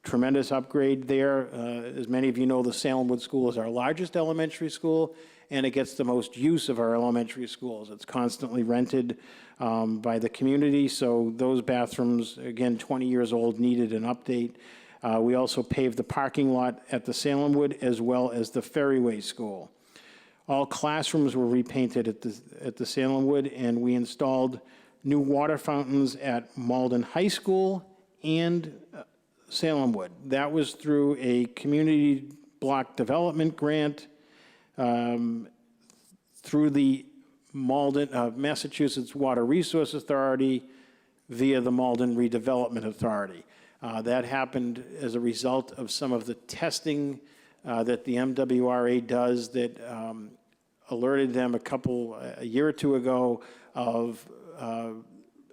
Tremendous upgrade there. As many of you know, the Salemwood School is our largest elementary school, and it gets the most use of our elementary schools. It's constantly rented by the community, so those bathrooms, again, 20 years old, needed an update. We also paved the parking lot at the Salemwood as well as the Ferryway School. All classrooms were repainted at the Salemwood, and we installed new water fountains at Malden High School and Salemwood. That was through a community block development grant through the Massachusetts Water Resource Authority via the Malden Redevelopment Authority. That happened as a result of some of the testing that the MWRA does that alerted them a year or two ago of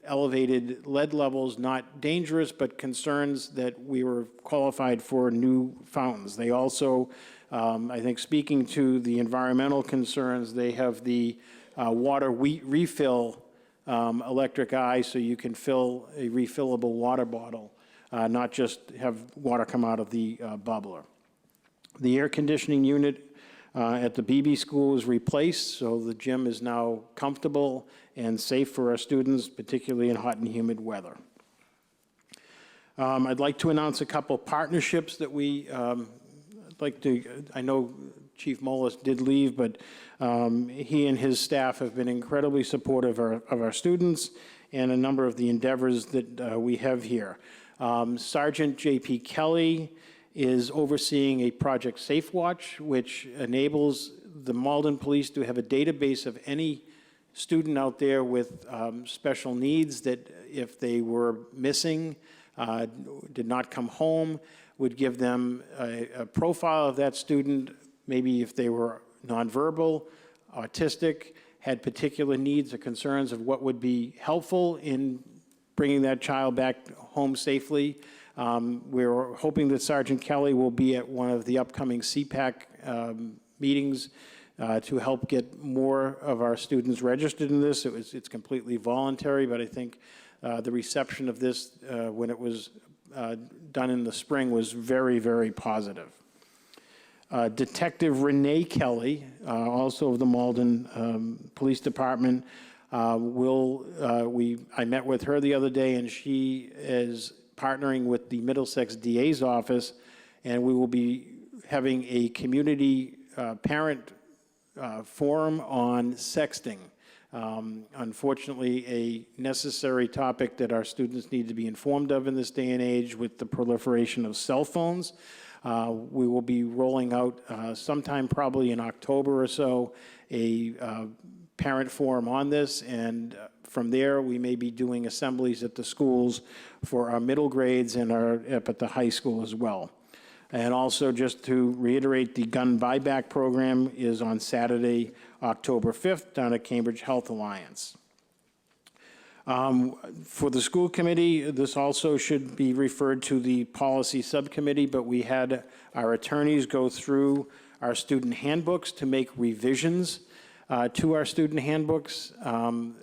elevated lead levels, not dangerous, but concerns that we were qualified for new fountains. They also, I think, speaking to the environmental concerns, they have the water refill electric eye, so you can fill a refillable water bottle, not just have water come out of the bubbler. The air conditioning unit at the BB school is replaced, so the gym is now comfortable and safe for our students, particularly in hot and humid weather. I'd like to announce a couple partnerships that I know Chief Mullis did leave, but he and his staff have been incredibly supportive of our students and a number of the endeavors that we have here. Sergeant J.P. Kelly is overseeing a Project Safe Watch, which enables the Malden Police to have a database of any student out there with special needs that if they were missing, did not come home, would give them a profile of that student, maybe if they were nonverbal, autistic, had particular needs or concerns of what would be helpful in bringing that child back home safely. We're hoping that Sergeant Kelly will be at one of the upcoming CPAC meetings to help get more of our students registered in this. It's completely voluntary, but I think the reception of this when it was done in the spring was very, very positive. Detective Renee Kelly, also of the Malden Police Department, I met with her the other day, and she is partnering with the Middlesex DA's office, and we will be having a community parent forum on sexting. Unfortunately, a necessary topic that our students need to be informed of in this day and age with the proliferation of cell phones. We will be rolling out sometime probably in October or so a parent forum on this, and from there we may be doing assemblies at the schools for our middle grades and up at the high school as well. And also, just to reiterate, the gun buyback program is on Saturday, October 5th, down at Cambridge Health Alliance. For the school committee, this also should be referred to the policy subcommittee, but we had our attorneys go through our student handbooks to make revisions to our student handbooks.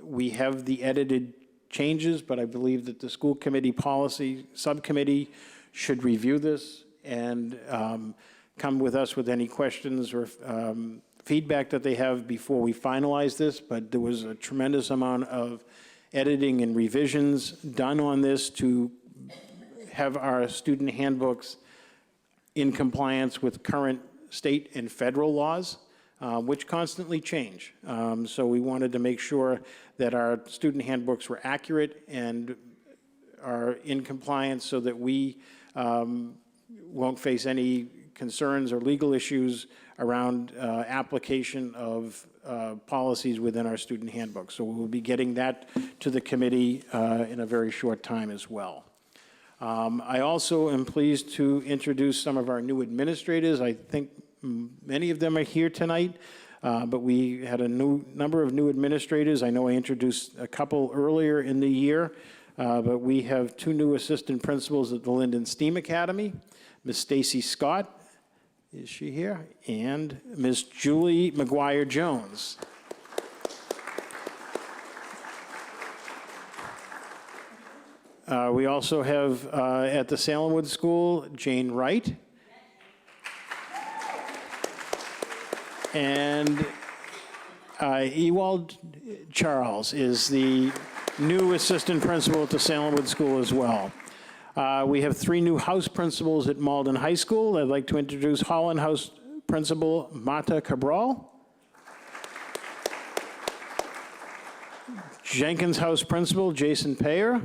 We have the edited changes, but I believe that the school committee policy subcommittee should review this and come with us with any questions or feedback that they have before we finalize this. But there was a tremendous amount of editing and revisions done on this to have our student handbooks in compliance with current state and federal laws, which constantly change. So we wanted to make sure that our student handbooks were accurate and are in compliance so that we won't face any concerns or legal issues around application of policies within our student handbook. So we'll be getting that to the committee in a very short time as well. I also am pleased to introduce some of our new administrators. I think many of them are here tonight, but we had a number of new administrators. I know I introduced a couple earlier in the year, but we have 2 new assistant principals at the Linden STEAM Academy, Ms. Stacy Scott, is she here? And Ms. Julie McGuire-Jones. We also have at the Salemwood School, Jane Wright. And Ewald Charles is the new assistant principal at the Salemwood School as well. We have 3 new house principals at Malden High School. I'd like to introduce Holland House Principal Marta Cabral. Jenkins House Principal Jason Payer.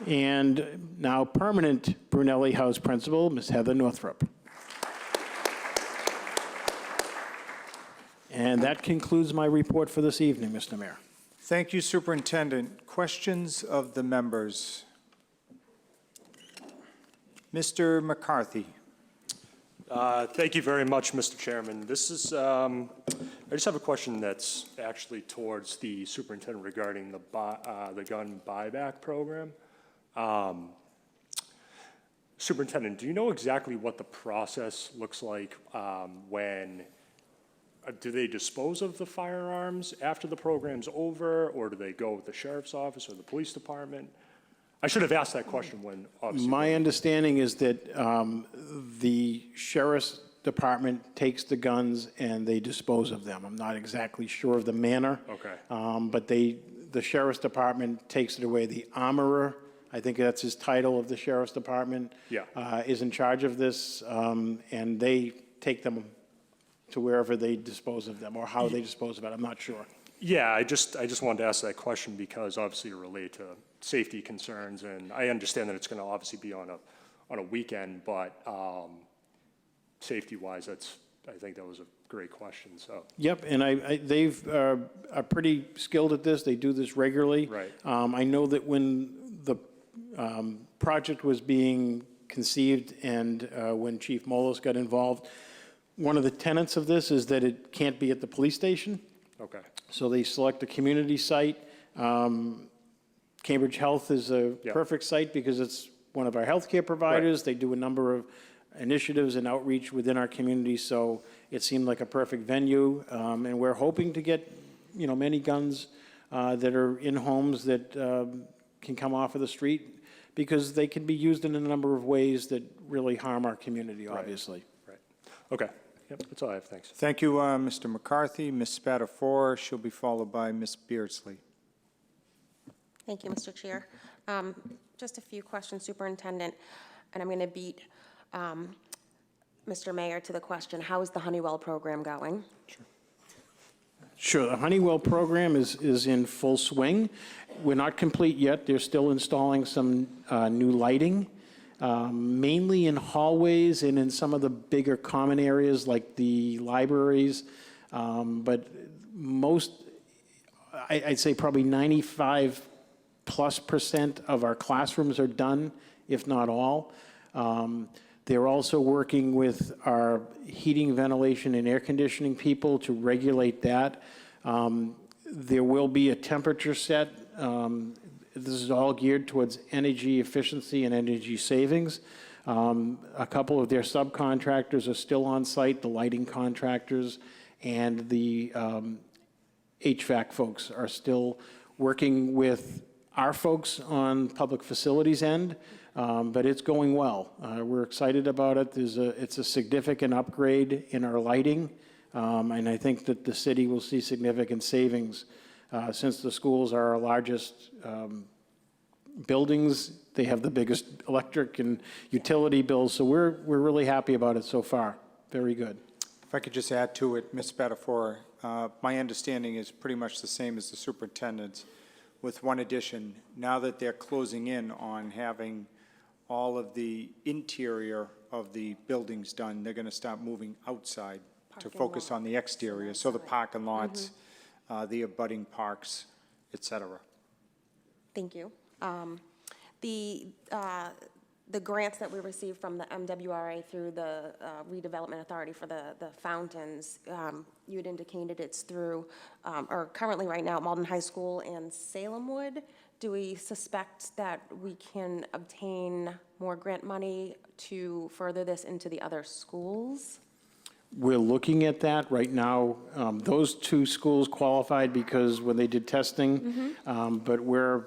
And now permanent Brunelli House Principal, Ms. Heather Northrup. And that concludes my report for this evening, Mr. Mayor. Thank you, Superintendent. Questions of the members? Mr. McCarthy. Thank you very much, Mr. Chairman. This is, I just have a question that's actually towards the superintendent regarding the gun buyback program. Superintendent, do you know exactly what the process looks like when do they dispose of the firearms after the program's over, or do they go with the sheriff's office or the police department? I should have asked that question when, obviously. My understanding is that the sheriff's department takes the guns and they dispose of them. I'm not exactly sure of the manner. Okay. But the sheriff's department takes it away. The armorer, I think that's his title of the sheriff's department, is in charge of this, and they take them to wherever they dispose of them or how they dispose of it. I'm not sure. Yeah, I just wanted to ask that question because obviously it relates to safety concerns, and I understand that it's going to obviously be on a weekend, but safety-wise, I think that was a great question. So. Yep, and they've are pretty skilled at this. They do this regularly. Right. I know that when the project was being conceived and when Chief Molos got involved, one of the tenets of this is that it can't be at the police station. Okay. So they select a community site. Cambridge Health is a perfect site because it's one of our healthcare providers. Right. They do a number of initiatives and outreach within our community, so it seemed like a perfect venue. And we're hoping to get, many guns that are in homes that can come off of the street because they can be used in a number of ways that really harm our community, obviously. Right. Okay. Yep, that's all I have. Thanks. Thank you, Mr. McCarthy. Ms. Spatafor, she'll be followed by Ms. Beardsley. Thank you, Mr. Chair. Just a few questions, Superintendent, and I'm going to beat Mr. Mayor to the question, how is the Honeywell program going? Sure, the Honeywell program is in full swing. We're not complete yet. They're still installing some new lighting. Mainly in hallways and in some of the bigger common areas like the libraries. But most, I'd say probably 95+% of our classrooms are done, if not all. They're also working with our heating, ventilation, and air conditioning people to regulate that. There will be a temperature set. This is all geared towards energy efficiency and energy savings. A couple of their subcontractors are still on site, the lighting contractors and the HVAC folks are still working with our folks on public facilities end, but it's going well. We're excited about it. It's a significant upgrade in our lighting, and I think that the city will see significant savings since the schools are our largest buildings. They have the biggest electric and utility bills, so we're really happy about it so far. Very good. If I could just add to it, Ms. Spatafora, my understanding is pretty much the same as the superintendent's, with one addition. Now that they're closing in on having all of the interior of the buildings done, they're going to start moving outside to focus on the exterior, so the parking lots, the abutting parks, et cetera. Thank you. The grants that we received from the MWRA through the Redevelopment Authority for the fountains, you had indicated it's through, or currently right now, Malden High School and Salemwood. Do we suspect that we can obtain more grant money to further this into the other schools? We're looking at that right now. Those two schools qualified because when they did testing, but we're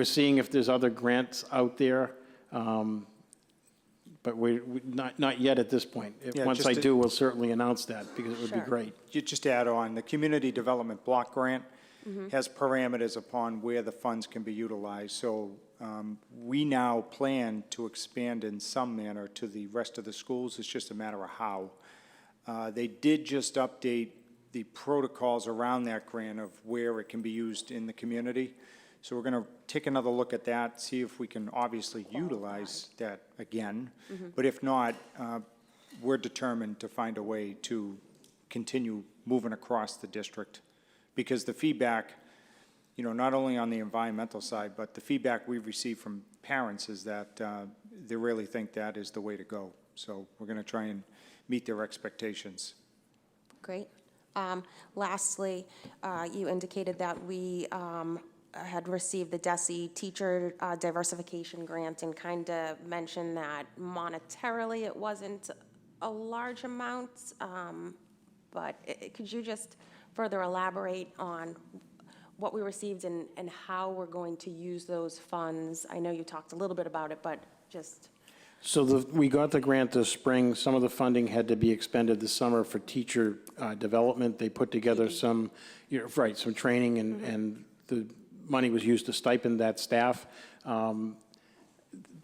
seeing if there's other grants out there. But we're not yet at this point. Once I do, we'll certainly announce that because it would be great. Just to add on, the Community Development Block Grant has parameters upon where the funds can be utilized. So we now plan to expand in some manner to the rest of the schools. It's just a matter of how. They did just update the protocols around that grant of where it can be used in the community. So we're going to take another look at that, see if we can obviously utilize that again. But if not, we're determined to find a way to continue moving across the district. Because the feedback, you know, not only on the environmental side, but the feedback we've received from parents is that they really think that is the way to go. So we're going to try and meet their expectations. Great. Lastly, you indicated that we had received the DESE teacher diversification grant and kind of mentioned that monetarily it wasn't a large amount, but could you just further elaborate on what we received and how we're going to use those funds? I know you talked a little bit about it, but just... So we got the grant this spring. Some of the funding had to be expended this summer for teacher development. They put together some, some training, and the money was used to stipend that staff.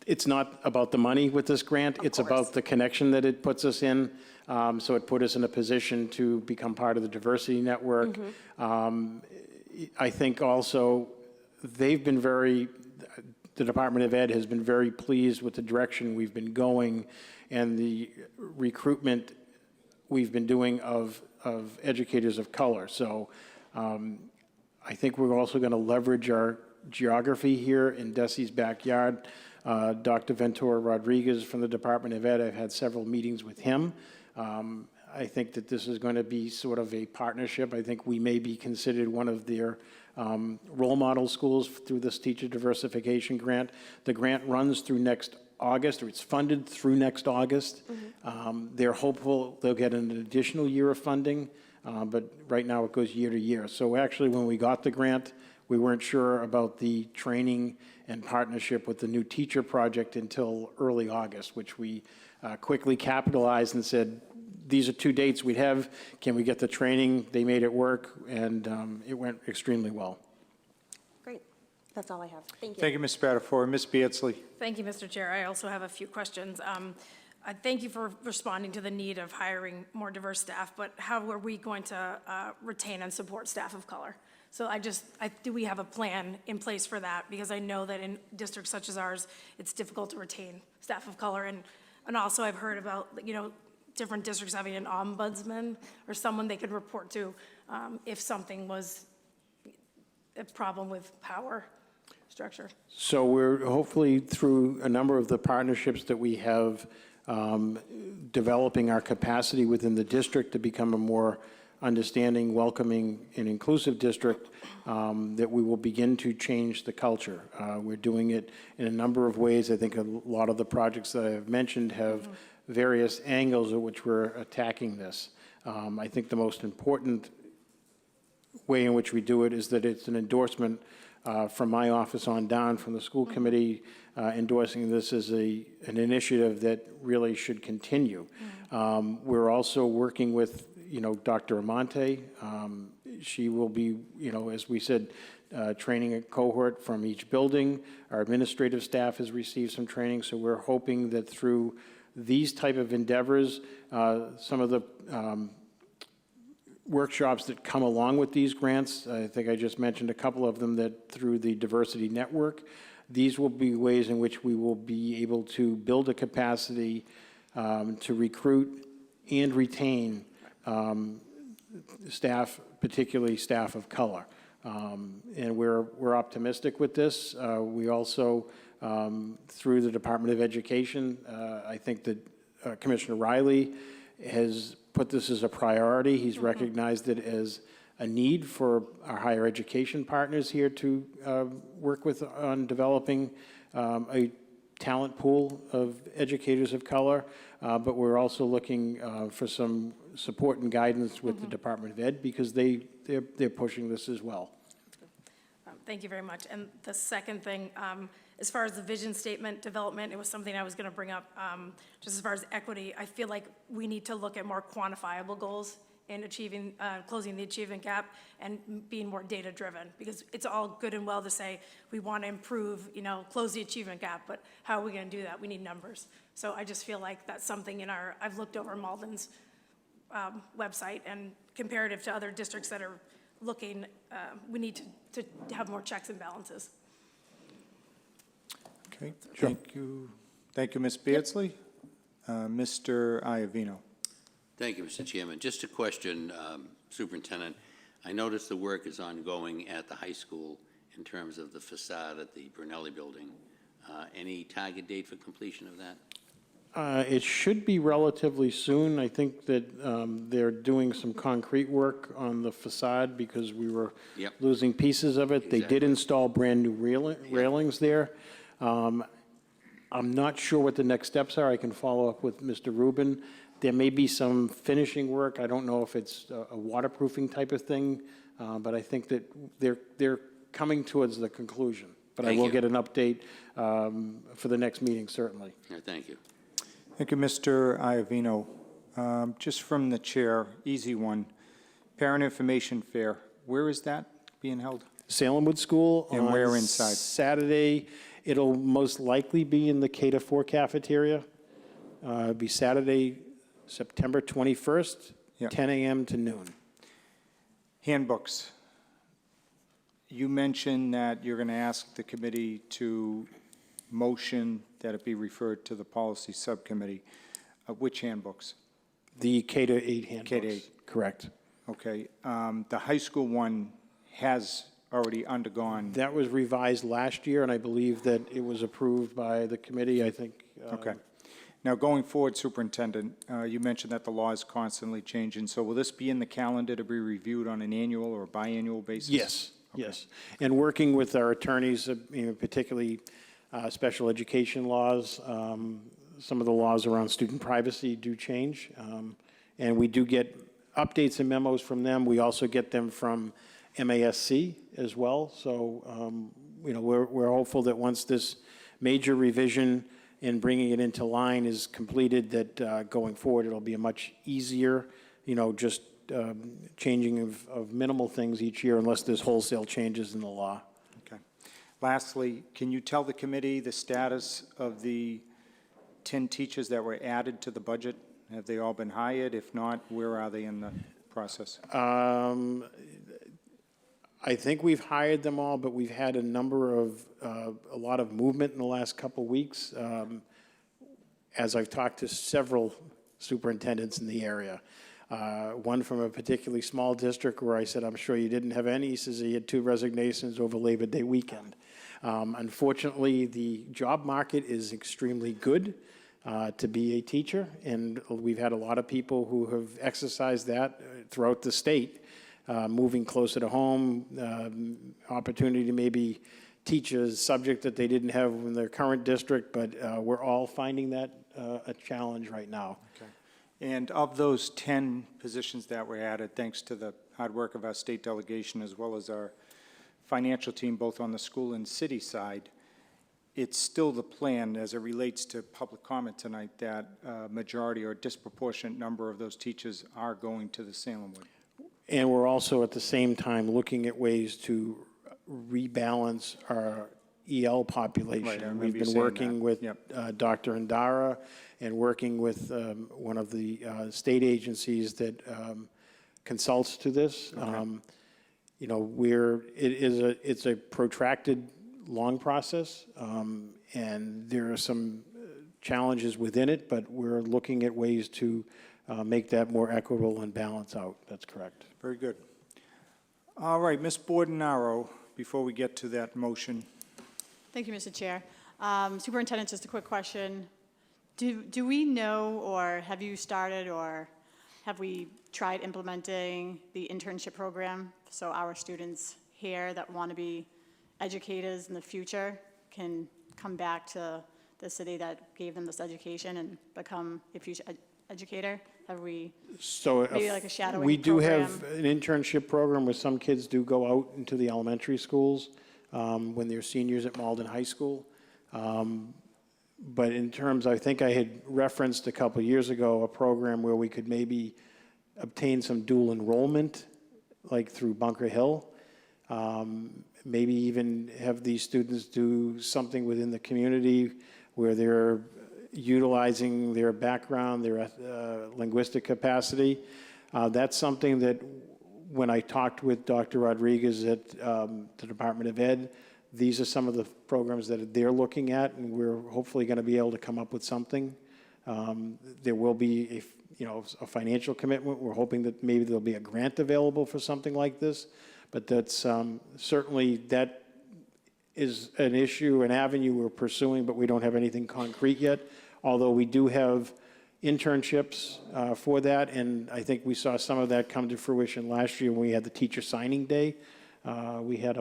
It's not about the money with this grant. It's about the connection that it puts us in. So it put us in a position to become part of the diversity network. I think also they've been the Department of Ed has been very pleased with the direction we've been going and the recruitment we've been doing of educators of color. So I think we're also going to leverage our geography here in DESE's backyard. Dr. Ventura Rodriguez from the Department of Ed, I've had several meetings with him. I think that this is going to be sort of a partnership. I think we may be considered one of their role model schools through this teacher diversification grant. The grant runs through next August, or it's funded through next August. They're hopeful they'll get an additional year of funding, but right now it goes year to year. So actually, when we got the grant, we weren't sure about the training and partnership with the new teacher project until early August, which we quickly capitalized and said, these are 2 dates we'd have. Can we get the training? They made it work, and it went extremely well. Great. That's all I have. Thank you. Thank you, Ms. Spatafora. Ms. Beardsley. Thank you, Mr. Chair. I also have a few questions. I thank you for responding to the need of hiring more diverse staff, but how are we going to retain and support staff of color? So do we have a plan in place for that? Because I know that in districts such as ours, it's difficult to retain staff of color. And also I've heard about, different districts having an ombudsman or someone they could report to if something was a problem with power structure. So we're hopefully through a number of the partnerships that we have developing our capacity within the district to become a more understanding, welcoming, and inclusive district, that we will begin to change the culture. We're doing it in a number of ways. I think a lot of the projects that I've mentioned have various angles at which we're attacking this. I think the most important way in which we do it is that it's an endorsement from my office on down, from the school committee, endorsing this as an initiative that really should continue. We're also working with, Dr. Amante. She will be, as we said, training a cohort from each building. Our administrative staff has received some training, so we're hoping that through these type of endeavors, some of the workshops that come along with these grants, I think I just mentioned a couple of them, that through the diversity network, these will be ways in which we will be able to build a capacity to recruit and retain staff, particularly staff of color. And we're optimistic with this. We also, through the Department of Education, I think that Commissioner Riley has put this as a priority. He's recognized it as a need for our higher education partners here to work with on developing a talent pool of educators of color, but we're also looking for some support and guidance with the Department of Ed, because they're pushing this as well. Thank you very much. And the second thing, as far as the vision statement development, it was something I was going to bring up. Just as far as equity, I feel like we need to look at more quantifiable goals in achieving, closing the achievement gap, and being more data-driven, because it's all good and well to say we want to improve, close the achievement gap, but how are we going to do that? We need numbers. So I just feel like that's something in I've looked over Malden's website, and comparative to other districts that are looking, we need to have more checks and balances. Okay, thank you. Thank you, Ms. Beardsley. Mr. Iavino. Thank you, Mr. Chairman. Just a question, Superintendent. I noticed the work is ongoing at the high school in terms of the facade at the Brunelli building. Any target date for completion of that? It should be relatively soon. I think that they're doing some concrete work on the facade because we were losing pieces of it. They did install brand-new railings there. I'm not sure what the next steps are. I can follow up with Mr. Rubin. There may be some finishing work. I don't know if it's a waterproofing type of thing, but I think that they're coming towards the conclusion. But I will get an update for the next meeting, certainly. Thank you. Thank you, Mr. Iavino. Just from the chair, easy one. Parent Information Fair, where is that being held? Salem Wood School. And on where inside? Saturday. It'll most likely be in the K-4 cafeteria. It'll be Saturday, September 21st, 10 a.m. to noon. Handbooks. You mentioned that you're going to ask the committee to motion that it be referred to the policy subcommittee. Which handbooks? The K-8 handbooks. K-8. Correct. Okay. The high school one has already undergone. That was revised last year, and I believe that it was approved by the committee, I think. Okay. Now, going forward, Superintendent, you mentioned that the law is constantly changing. So will this be in the calendar to be reviewed on an annual or biannual basis? Yes, yes. And working with our attorneys, particularly special education laws, some of the laws around student privacy do change. And we do get updates and memos from them. We also get them from MASC as well. So, we're hopeful that once this major revision and bringing it into line is completed, that going forward, it'll be a much easier, just changing of minimal things each year unless there's wholesale changes in the law. Okay. Lastly, can you tell the committee the status of the 10 teachers that were added to the budget? Have they all been hired? If not, where are they in the process? I think we've hired them all, but we've had a number of, a lot of movement in the last couple weeks. As I've talked to several superintendents in the area, one from a particularly small district where I said, I'm sure you didn't have any. He says he had 2 resignations over Labor Day weekend. Unfortunately, the job market is extremely good. to be a teacher, and we've had a lot of people who have exercised that throughout the state, moving closer to home, opportunity to maybe teach a subject that they didn't have in their current district, but we're all finding that a challenge right now. Okay. And of those 10 positions that were added, thanks to the hard work of our state delegation as well as our financial team, both on the school and city side, it's still the plan as it relates to public comment tonight that majority or disproportionate number of those teachers are going to the Salemwood. And we're also at the same time looking at ways to rebalance our EL population. Right, I remember We've you been saying working that. with Yep. Dr. Ndara and working with one of the state agencies that consults to this. Okay. You know, it's a protracted, long process, and there are some challenges within it, but we're looking at ways to make that more equitable and balance out. That's correct. Very good. All right, Ms. Bordenaro, before we get to that motion. Thank you, Mr. Chair. Superintendent, just a quick question. Do we know, or have you started, or have we tried implementing the internship program so our students here that want to be educators in the future can come back to the city that gave them this education and become a future educator? Have we, So maybe like a shadowing we do program? have an internship program where some kids do go out into the elementary schools when they're seniors at Malden High School. But in terms, I think I had referenced a couple of years ago, a program where we could maybe obtain some dual enrollment, like through Bunker Hill. Maybe even have these students do something within the community where they're utilizing their background, their linguistic capacity. That's something that when I talked with Dr. Rodriguez at the Department of Ed, these are some of the programs that they're looking at, and we're hopefully going to be able to come up with something. There will be a financial commitment. We're hoping that maybe there'll be a grant available for something like this, but that's certainly that is an issue, an avenue we're pursuing, but we don't have anything concrete yet, although we do have internships for that, and I think we saw some of that come to fruition last year when we had the teacher signing day. We had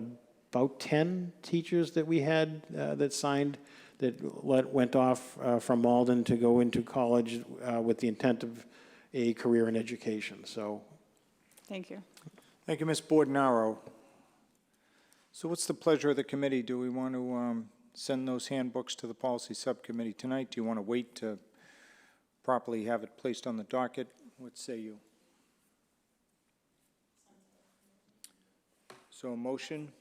about 10 teachers that we had that signed that went off from Malden to go into college with the intent of a career in education. So, Thank you. Thank you, Ms. Bordenaro. So what's the pleasure of the committee? Do we want to send those handbooks to the policy subcommittee tonight? Do you want to wait to properly have it placed on the docket? What say you? So a motion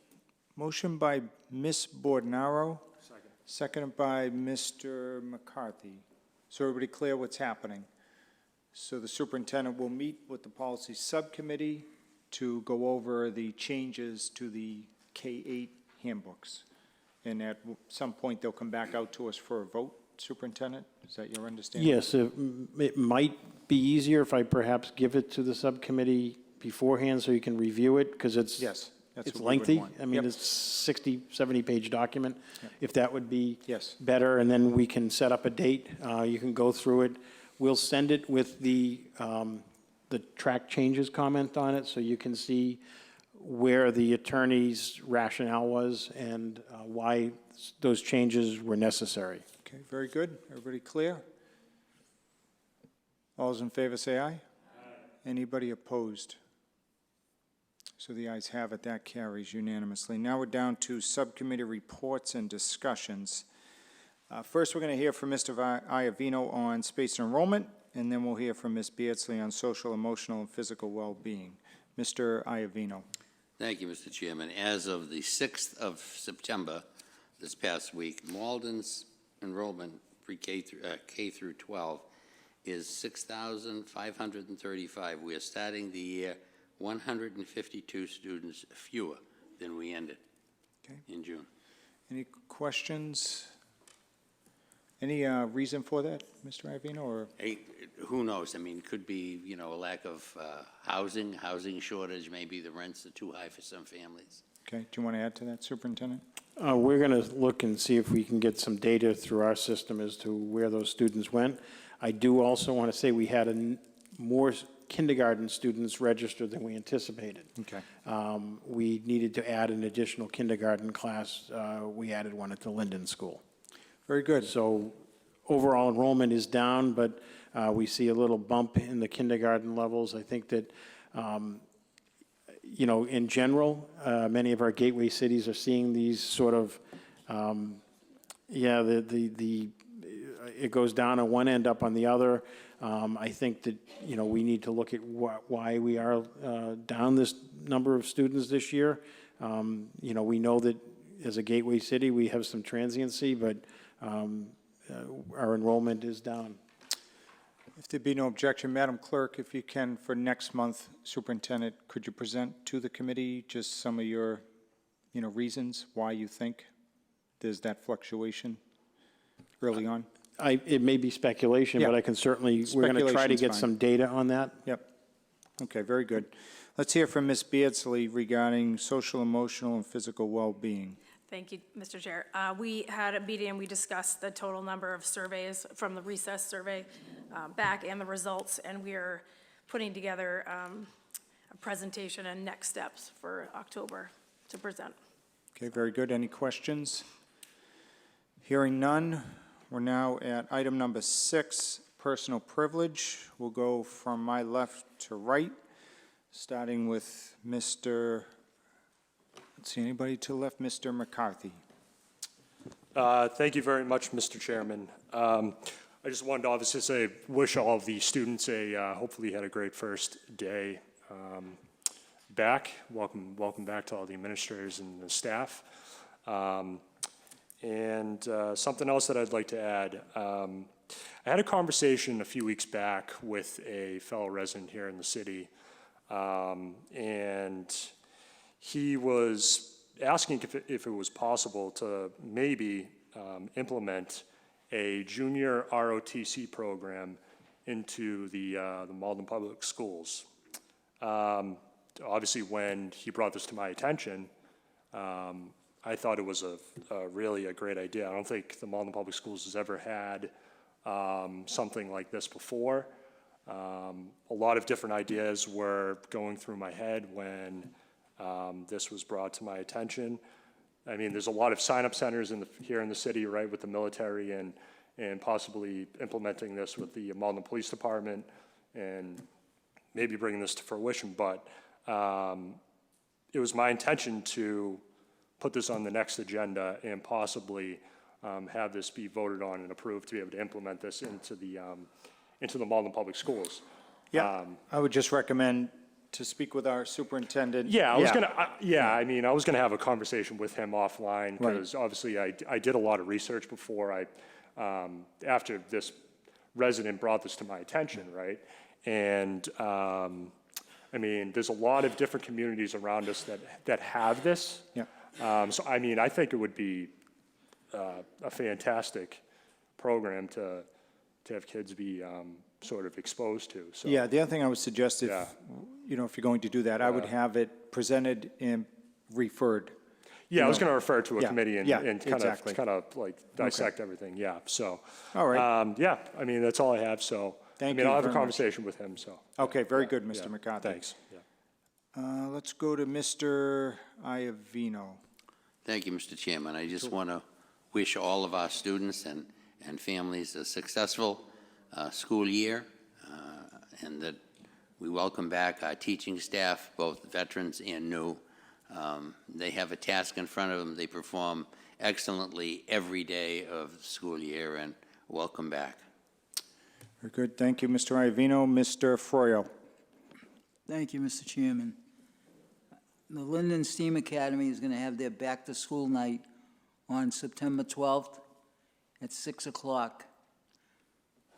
by Ms. Bordenaro. Seconded by Mr. McCarthy. So everybody clear what's happening? So the superintendent will meet with the policy subcommittee to go over the changes to the K-8 handbooks. And at some point, they'll come back out to us for a vote, Superintendent? Is that your understanding? yes, it might be easier if I perhaps give it to the subcommittee beforehand so you can review it, because it's Yes, that's it's what we would lengthy. want. I mean, Yep. it's 60, 70-page document. Yep. If that would be Yes. better, and then we can set up a date. You can go through it. We'll send it with the track changes comment on it, so you can see where the attorney's rationale was and why those changes were necessary. Okay, very good. Everybody clear? All those in favor say aye. Aye. Anybody opposed? So the ayes have it. That carries unanimously. Now we're down to subcommittee reports and discussions. First, we're going to hear from Mr. Iavino on space enrollment, and then we'll hear from Ms. Beardsley on social, emotional, and physical well-being. Mr. Iavino. Thank you, Mr. Chairman. As of the 6th of September, this past week, Malden's enrollment pre-K K through 12 is 6,535. We are starting the year 152 students fewer than we ended in June. Any questions? Any reason for that, Mr. Iavino, or? Hey, who knows? I mean, could be, a lack of housing shortage. Maybe the rents are too high for some families. Okay, do you want to add to that, Superintendent? We're going to look and see if we can get some data through our system as to where those students went. I do also want to say we had more kindergarten students registered than we anticipated. Okay. We needed to add an additional kindergarten class. We added one at the Linden School. Very good. So overall enrollment is down, but we see a little bump in the kindergarten levels. I think that, you know, in general, many of our gateway cities are seeing these sort of, it goes down on one end, up on the other. I think that, you know, we need to look at why we are down this number of students this year. You know, we know that as a gateway city, we have some transiency, but our enrollment is down. If there be no objection, Madam Clerk, if you can, for next month, Superintendent, could you present to the committee just some of your, you know, reasons why you think there's that fluctuation early on? It may be speculation, but I can certainly, we're going to try to get some data on that. Yep. Okay, very good. Let's hear from Ms. Beardsley regarding social, emotional, and physical well-being. Thank you, Mr. Chair. We had a meeting and we discussed the total number of surveys from the recess survey back and the results, and we are putting together a presentation and next steps for October to present. Okay, very good. Any questions? Hearing none, we're now at item number 6, personal privilege. We'll go from my left to right, starting with Mr. Let's see, anybody to the left? Mr. McCarthy. Thank you very much, Mr. Chairman. I just wanted to obviously say, wish all of the students hopefully you had a great first day back. Welcome back to all the administrators and the staff. And something else that I'd like to add. I had a conversation a few weeks back with a fellow resident here in the city, and he was asking if it was possible to maybe implement a junior ROTC program into the Malden Public Schools. Obviously, when he brought this to my attention, I thought it was really a great idea. I don't think the Malden Public Schools has ever had something like this before. A lot of different ideas were going through my head when this was brought to my attention. I mean, there's a lot of sign-up centers here in the city, right, with the military and possibly implementing this with the Malden Police Department and maybe bringing this to fruition. But it was my intention to put this on the next agenda and possibly have this be voted on and approved to be able to implement this into the Malden Public Schools. Yeah, I would just recommend to speak with our superintendent. Yeah, I mean, I was gonna have a conversation with him offline because obviously I did a lot of research before after this resident brought this to my attention, right? And I mean, there's a lot of different communities around us that have this. Yeah. So I mean, I think it would be a fantastic program to have kids be sort of exposed to. So, Yeah, the other thing I would suggest, if you know, if you're going to do that, I would have it presented and referred. Yeah, I was going to refer to a committee and exactly. kind of like dissect everything. Yeah. So. All right. Yeah. I mean, that's all I have. So. Thank I mean, you I'll have a very much. conversation with him. So. Okay. Very good, Mr. McCarthy. Thanks. Yeah. Let's go to Mr. Iavino. Thank you, Mr. Chairman. I just want to wish all of our students and families a successful school year, and that we welcome back our teaching staff, both veterans and new. They have a task in front of them. They perform excellently every day of the school year, and welcome back. Very good. Thank you, Mr. Iavino. Mr. Froyo. Thank you, Mr. Chairman. The Linden STEAM Academy is going to have their back-to-school night on September 12th at 6 o'clock.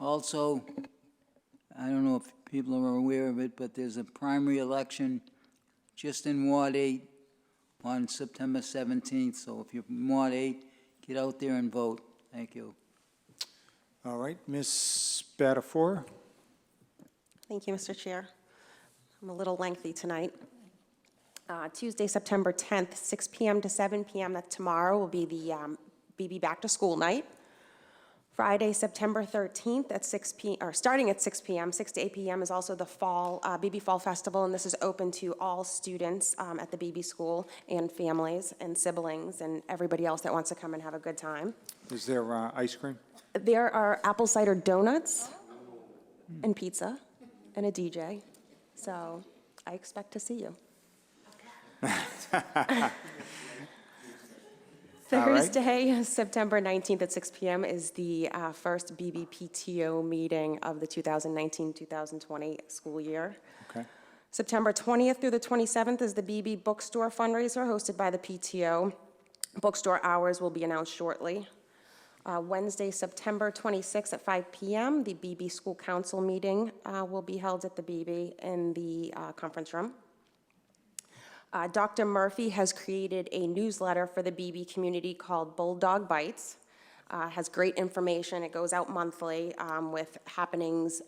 Also, I don't know if people are aware of it, but there's a primary election just in Ward 8 on September 17th. So if you're in Ward 8, get out there and vote. Thank you. All right, Ms. Spatafor. Thank you, Mr. Chair. I'm a little lengthy tonight. Tuesday, September 10th, 6 p.m. to 7 p.m. That's tomorrow, will be the BB Back to School night. Friday, September 13th at 6 p.m., or starting at 6 p.m., 6 to 8 p.m. is also the BB Fall Festival, and this is open to all students at the BB school and families and siblings and everybody else that wants to come and have a good time. Is there ice cream? There are apple cider donuts and pizza and a DJ, so I expect to see you. Thursday, September 19th at 6 p.m. is the first BBPTO meeting of the 2019-2020 school year. Okay. September 20th through the 27th is the BB Bookstore fundraiser hosted by the PTO. Bookstore hours will be announced shortly. Wednesday, September 26th at 5 p.m., the BB School Council meeting will be held at the BB in the conference room. Dr. Murphy has created a newsletter for the BB community called Bulldog Bites. Has great information. It goes out monthly with happenings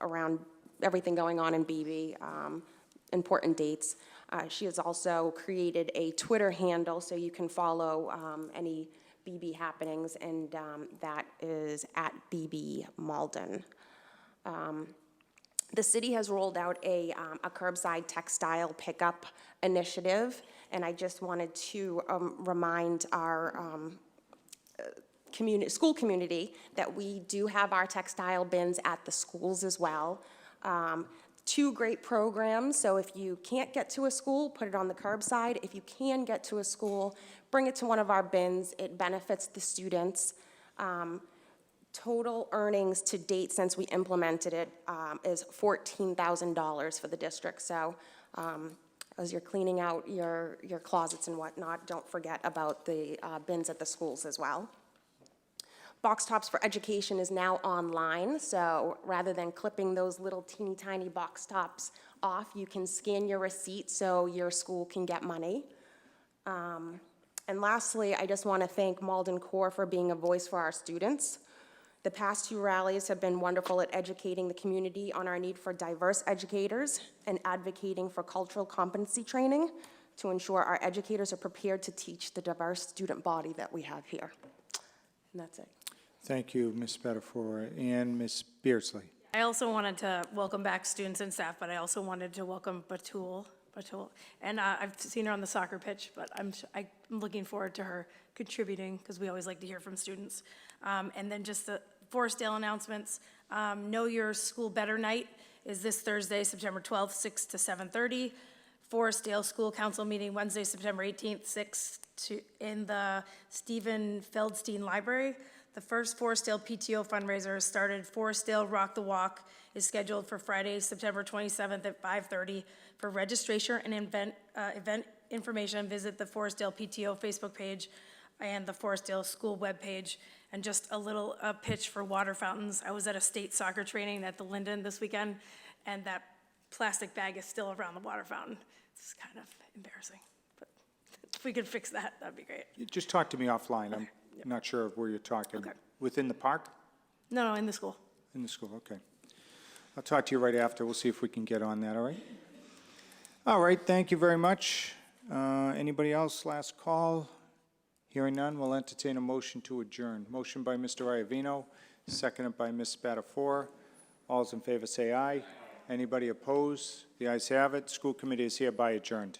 around everything going on in BB, important dates. She has also created a Twitter handle so you can follow any BB happenings, and that is at BB Malden. The city has rolled out a curbside textile pickup initiative, and I just wanted to remind our school community that we do have our textile bins at the schools as well. 2 great programs, so if you can't get to a school, put it on the curbside. If you can get to a school, bring it to one of our bins. It benefits the students. Total earnings to date since we implemented it is $14,000 for the district. So as you're cleaning out your closets and whatnot, don't forget about the bins at the schools as well. Box Tops for Education is now online, so rather than clipping those little teeny tiny box tops off, you can scan your receipt so your school can get money. And lastly, I just want to thank Malden Core for being a voice for our students. The past 2 rallies have been wonderful at educating the community on our need for diverse educators and advocating for cultural competency training to ensure our educators are prepared to teach the diverse student body that we have here. And that's it. Thank you, Ms. Spatafora. And Ms. Beardsley. I also wanted to welcome back students and staff, but I also wanted to welcome Batul. And I've seen her on the soccer pitch, but I'm looking forward to her contributing because we always like to hear from students. And then just the Forestdale announcements. Know Your School Better Night is this Thursday, September 12th, 6 to 7:30. Forestdale School Council meeting Wednesday, September 18th, 6 to in the Stephen Feldstein Library. The first Forestdale PTO fundraiser started. Forestdale Rock the Walk is scheduled for Friday, September 27th at 5:30. For registration and event information, visit the Forestdale PTO Facebook page and the Forestdale School webpage. And just a little pitch for water fountains. I was at a state soccer training at the Linden this weekend, and that plastic bag is still around the water fountain. It's kind of embarrassing, but if we could fix that, that'd be great. You just talk to me offline. I'm not sure of where you're talking. Okay. Within the park? No, in the school. In the school, okay. I'll talk to you right after. We'll see if we can get on that, all right? All right, thank you very much. Anybody else? Last call? Hearing none, we'll entertain a motion to adjourn. Motion by Mr. Iavino, seconded by Ms. Spatafora. All those in favor say aye. Anybody opposed? The ayes have it. School committee is hereby adjourned.